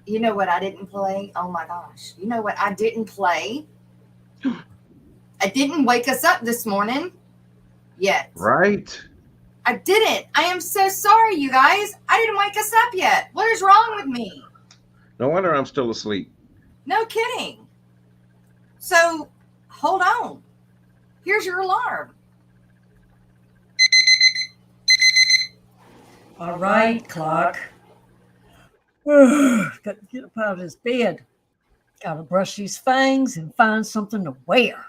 You know what I didn't play? Oh my gosh. You know what I didn't play? I didn't wake us up this morning yet. Right. I didn't. I am so sorry, you guys. I didn't wake us up yet. What is wrong with me? No wonder I'm still asleep. No kidding. So hold on. Here's your alarm. All right, clock. Got to get up out of this bed. Got to brush these fangs and find something to wear.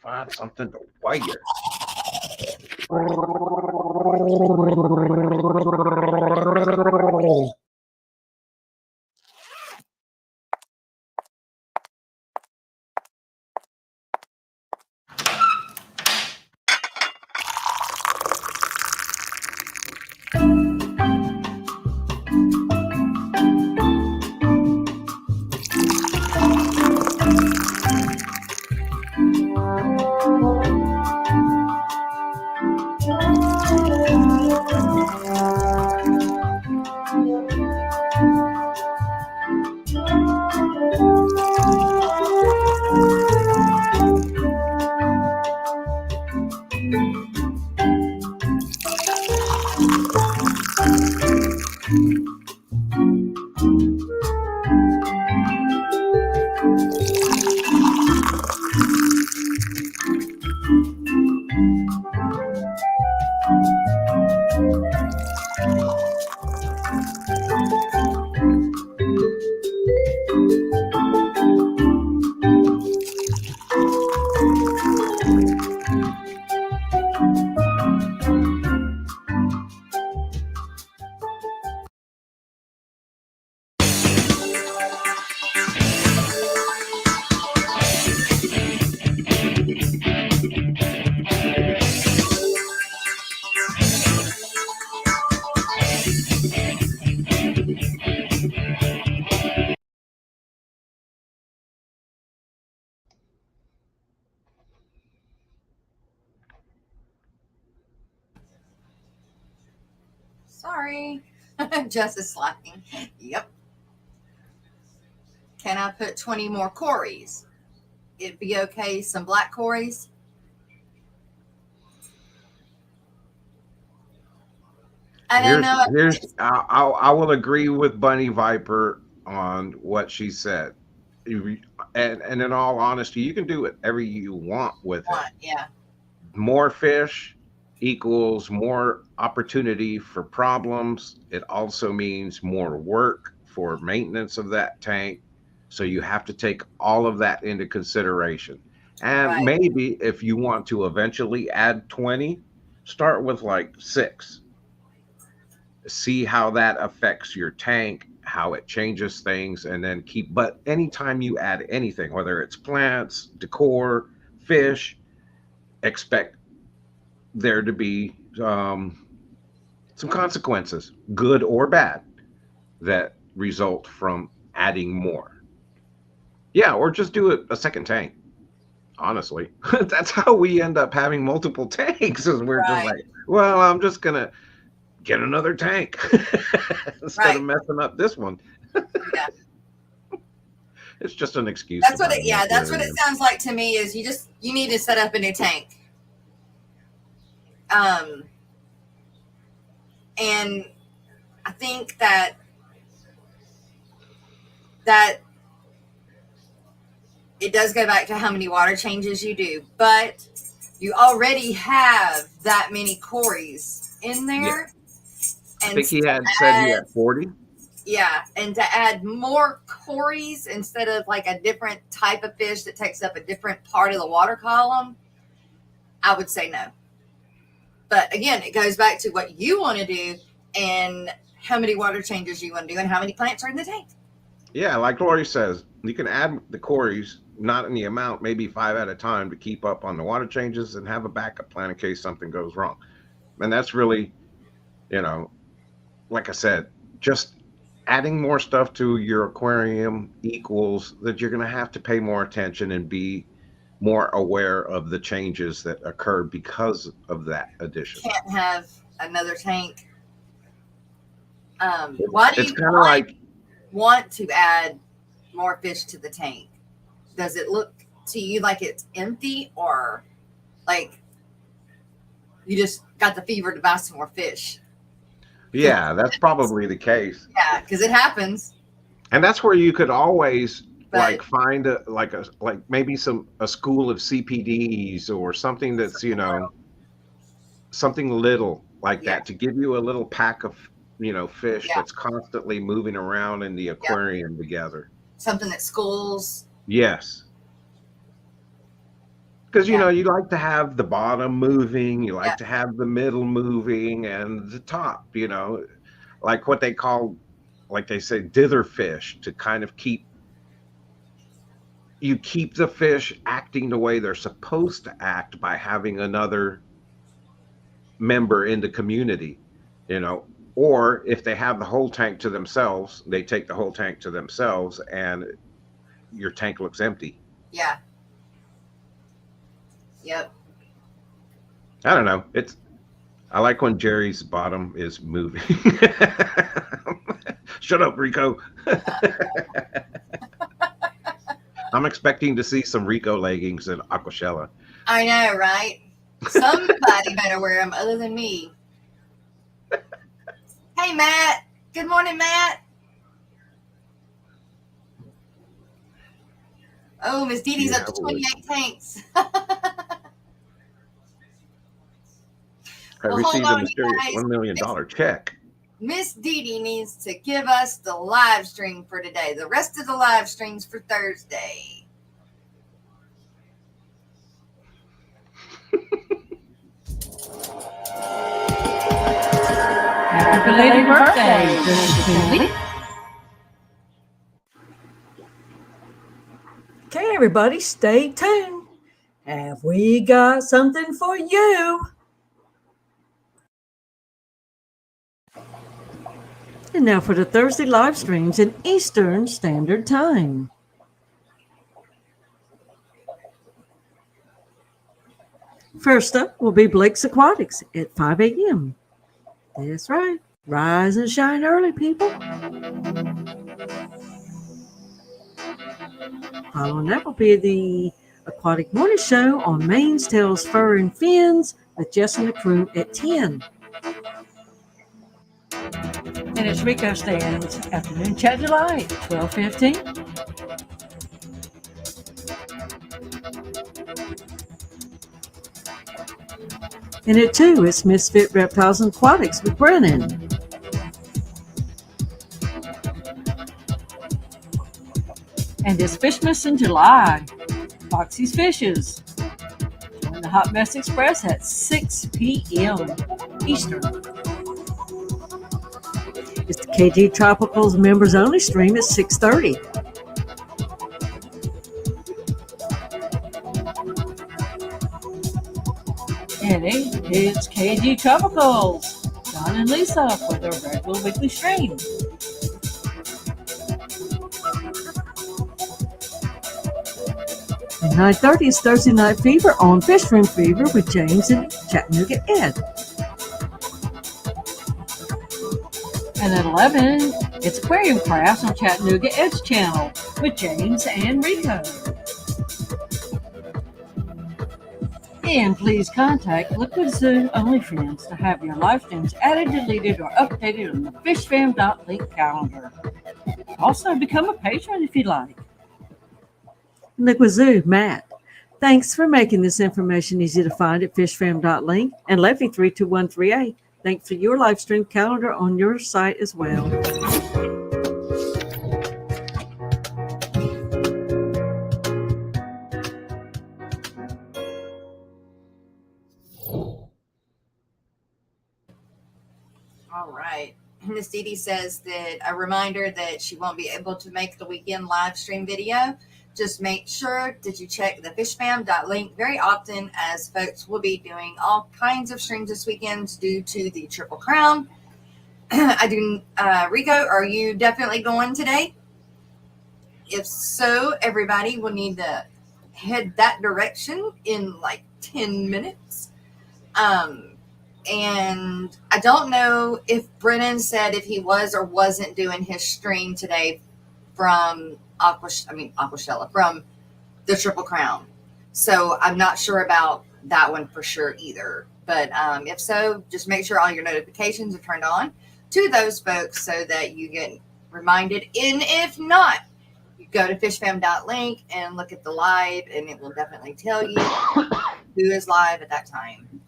Find something to wear. Sorry. Jess is slacking. Yep. Can I put 20 more Corys? It'd be okay. Some black Corys. I will agree with Bunny Viper on what she said. And in all honesty, you can do whatever you want with it. Yeah. More fish equals more opportunity for problems. It also means more work for maintenance of that tank. So you have to take all of that into consideration. And maybe if you want to eventually add 20, start with like 6. See how that affects your tank, how it changes things, and then but anytime you add anything, whether it's plants, decor, fish, expect there to be some consequences, good or bad, that result from adding more. Yeah, or just do a second tank. Honestly, that's how we end up having multiple tanks. Is we're just like, well, I'm just gonna get another tank instead of messing up this one. Yeah. It's just an excuse. That's what that's what it sounds like to me. Is you need to set up a new tank. And I think that it does go back to how many water changes you do, but you already have that many Corys in there. Yeah. I think he had said he had 40. Yeah, and to add more Corys instead of like a different type of fish that takes up a different part of the water column, I would say no. But again, it goes back to what you want to do and how many water changes you want to do and how many plants are in the tank. Yeah, like Lori says, you can add the Corys, not in the amount, maybe 5 at a time to keep up on the water changes and have a backup plan in case something goes wrong. And that's really, like I said, just adding more stuff to your aquarium equals that you're going to have to pay more attention and be more aware of the changes that occur because of that addition. Can't have another tank. Why do you want to add more fish to the tank? Does it look to you like it's empty, or like you just got the fever to buy some more fish? Yeah, that's probably the case. Yeah, because it happens. And that's where you could always like find maybe a school of CPDs or something that's, something little like that to give you a little pack of, fish that's constantly moving around in the aquarium together. Something that schools. Yes. Because, you like to have the bottom moving, you like to have the middle moving and the top, like what they call, like they say, dither fish, to kind of keep the fish acting the way they're supposed to act by having another member in the community, or if they have the whole tank to themselves, they take the whole tank to themselves and your tank looks empty. Yeah. Yep. I don't know. I like when Jerry's bottom is moving. Shut up, Rico. I'm expecting to see some Rico leggings and Aquashella. I know, right? Somebody better wear them other than me. Hey, Matt. Good morning, Matt. Oh, Miss Dee Dee's up to 28 tanks. I received a mysterious $1 million check. Miss Dee Dee needs to give us the live stream for today. The rest of the live streams for Thursday. Happy belated birthday, Cindy. Okay, everybody, stay tuned. Have we got something for you? And now for the Thursday live streams in Eastern Standard Time. First up will be Blake's Aquatics at 5 a.m. That's right. Rise and shine early, people. Following that will be the Aquatic Morning Show on Mains, Tails, Fur, and Fins with Jess and the crew at 10. And it's Rico Stands Afternoon Chat July at 12:15. And at 2, it's Misfit Reptiles and Aquatics with Brennan. And it's Fishmas in July, Foxy's Fishes. Join the Hot Mess Express at 6 p.m. Eastern. It's the KG Tropicals members only stream at 6:30. And it's KG Tropicals, John and Lisa for their regular weekly stream. At 9:30 is Thursday Night Fever on Fish Room Fever with James and Chattanooga Ed. And at 11, it's Aquarium Crafts on Chattanooga Ed's channel with James and Rico. And please contact Liquid Zoo OnlyFans to have your live streams added, deleted, or updated on the fishfam.link calendar. Also, become a patron if you like. Liquid Zoo, Matt. Thanks for making this information easy to find at fishfam.link and Leffy 32138. Thanks for your live stream calendar on your site as well. All right. Miss Dee Dee says that a reminder that she won't be able to make the weekend live stream video. Just make sure that you check the fishfam.link very often, as folks will be doing all kinds of streams this weekend due to the Triple Crown. Rico, are you definitely going today? If so, everybody will need to head that direction in like 10 minutes. And I don't know if Brennan said if he was or wasn't doing his stream today from Aquashella, from the Triple Crown. So I'm not sure about that one for sure either. But if so, just make sure all your notifications are turned on to those folks so that you get reminded. And if not, You go to fishfam.link and look at the live, and it will definitely tell you who is live at that time.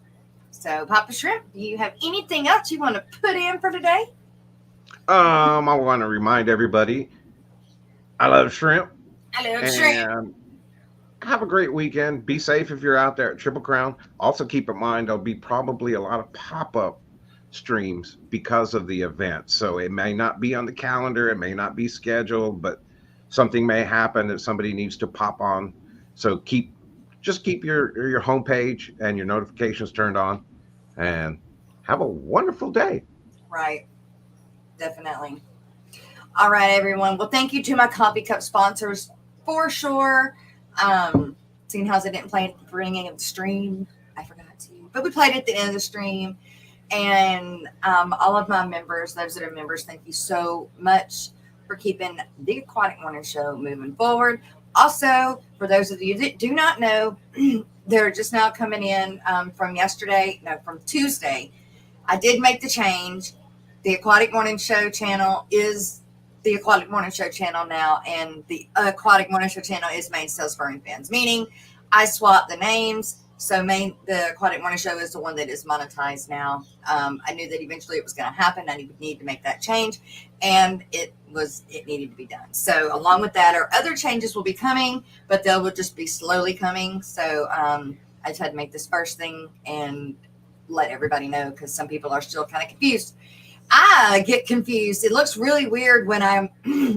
So, Papa Shrimp, do you have anything else you want to put in for today? I want to remind everybody, I love shrimp. I love shrimp. Have a great weekend. Be safe if you're out there at Triple Crown. Also, keep in mind there'll be probably a lot of pop-up streams because of the event. So it may not be on the calendar, it may not be scheduled, but something may happen that somebody needs to pop on. So just keep your homepage and your notifications turned on, and have a wonderful day. Right. Definitely. All right, everyone. Well, thank you to my coffee cup sponsors for sure. Seeing how I didn't play at the beginning of the stream, I forgot to, but we played at the end of the stream. And all of my members, those that are members, thank you so much for keeping the Aquatic Morning Show moving forward. Also, for those of you that do not know, they're just now coming in from Tuesday. I did make the change. The Aquatic Morning Show channel is the Aquatic Morning Show channel now, and the Aquatic Morning Show channel is Main Sales Fur and Fins, meaning I swapped the names. So the Aquatic Morning Show is the one that is monetized now. I knew that eventually it was going to happen. I would need to make that change, and it needed to be done. So along with that, our other changes will be coming, but they will just be slowly coming. So I just had to make this first thing and let everybody know, because some people are still kind of confused. I get confused. It looks really weird when I'm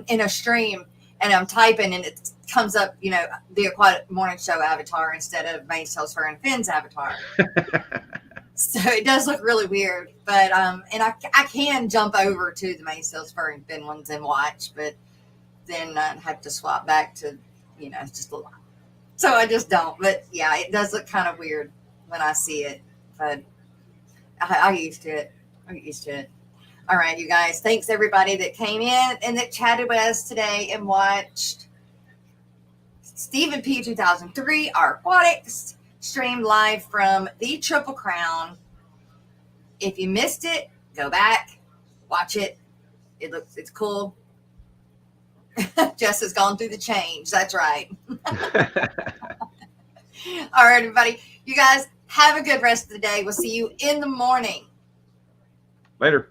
in a stream and I'm typing and it comes up, the Aquatic Morning Show avatar instead of Main Sales Fur and Fins avatar. So it does look really weird, but and I can jump over to the Main Sales Fur and Fin ones and watch, but then I'd have to swap back to, it's just a lot. So I just don't. But yeah, it does look kind of weird when I see it, but I used to it. I get used to it. All right, you guys. Thanks everybody that came in and that chatted with us today and watched Stephen P 2003, our aquatics stream live from the Triple Crown. If you missed it, go back, watch it. It's cool. Jess has gone through the change. That's right. All right, everybody. You guys have a good rest of the day. We'll see you in the morning. Later.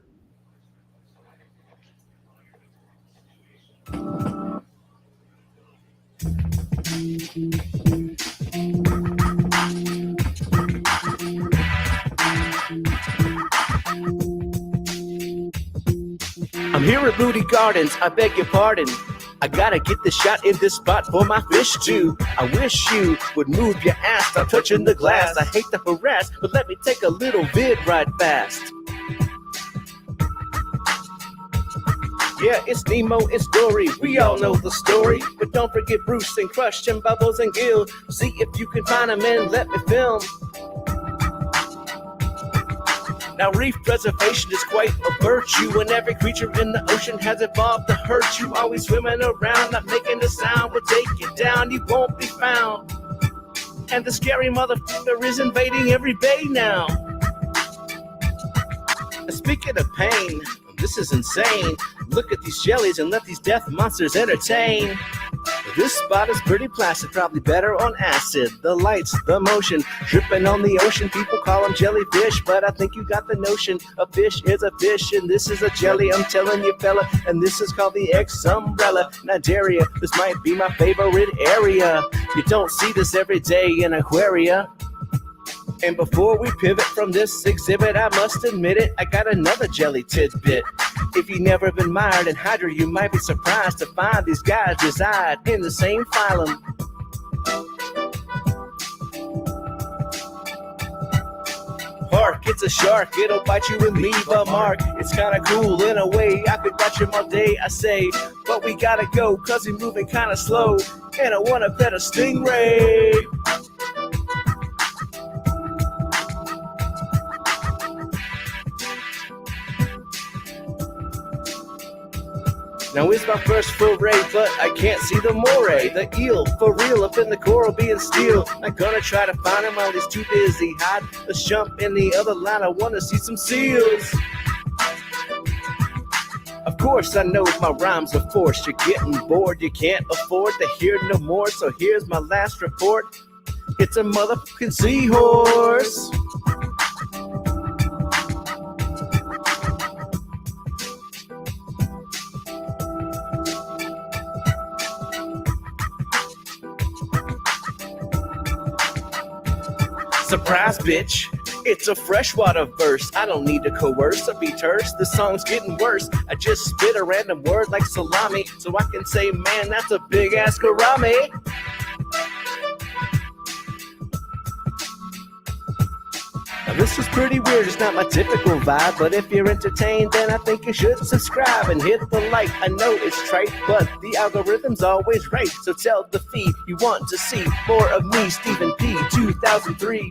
I'm here at Moody Gardens, I beg your pardon. I gotta get the shot in this spot for my fish too. I wish you would move your ass, stop touching the glass. I hate to harass, but let me take a little vid right fast. Yeah, it's Nemo, it's Dory, we all know the story. But don't forget Bruce and Crush and Bubbles and Gil. See if you can find them and let me film. Now reef preservation is quite a virtue, and every creature in the ocean has evolved to hurt you. Always swimming around, not making a sound, we'll take you down, you won't be found. And the scary motherfucker is invading every bay now. And speaking of pain, this is insane. Look at these jellies and let these death monsters entertain. This spot is pretty placid, probably better on acid. The lights, the motion, dripping on the ocean. People call them jellyfish, but I think you got the notion. A fish is a fish, and this is a jelly, I'm telling you, fella. And this is called the X umbrella. Nigeria, this might be my favorite area. You don't see this every day in Aquaria. And before we pivot from this exhibit, I must admit it, I got another jelly tidbit. If you've never been mired in Hydra, you might be surprised to find these guys reside in the same phylum. Hark, it's a shark, it'll bite you and leave a mark. It's kinda cool in a way, I could watch him all day, I say. But we gotta go, cause he's moving kinda slow. And I wanna pet a stingray. Now it's my first foray, but I can't see the moray. The eel, for real, up in the coral being steel. I'm gonna try to find him while he's too busy hide. Let's jump in the other line, I wanna see some seals. A course, I know my rhymes are forced. You're getting bored, you can't afford to hear no more. So here's my last report. It's a motherfucking seahorse. Surprise, bitch. It's a freshwater verse. I don't need to coerce or be terse. The song's getting worse. I just spit a random word like salami, so I can say, man, that's a big ass gourami. Now this is pretty weird, it's not my typical vibe, but if you're entertained, then I think you should subscribe and hit the like. I know it's trite, but the algorithm's always right, so tell the feed you want to see more of me, Stephen P. 2003.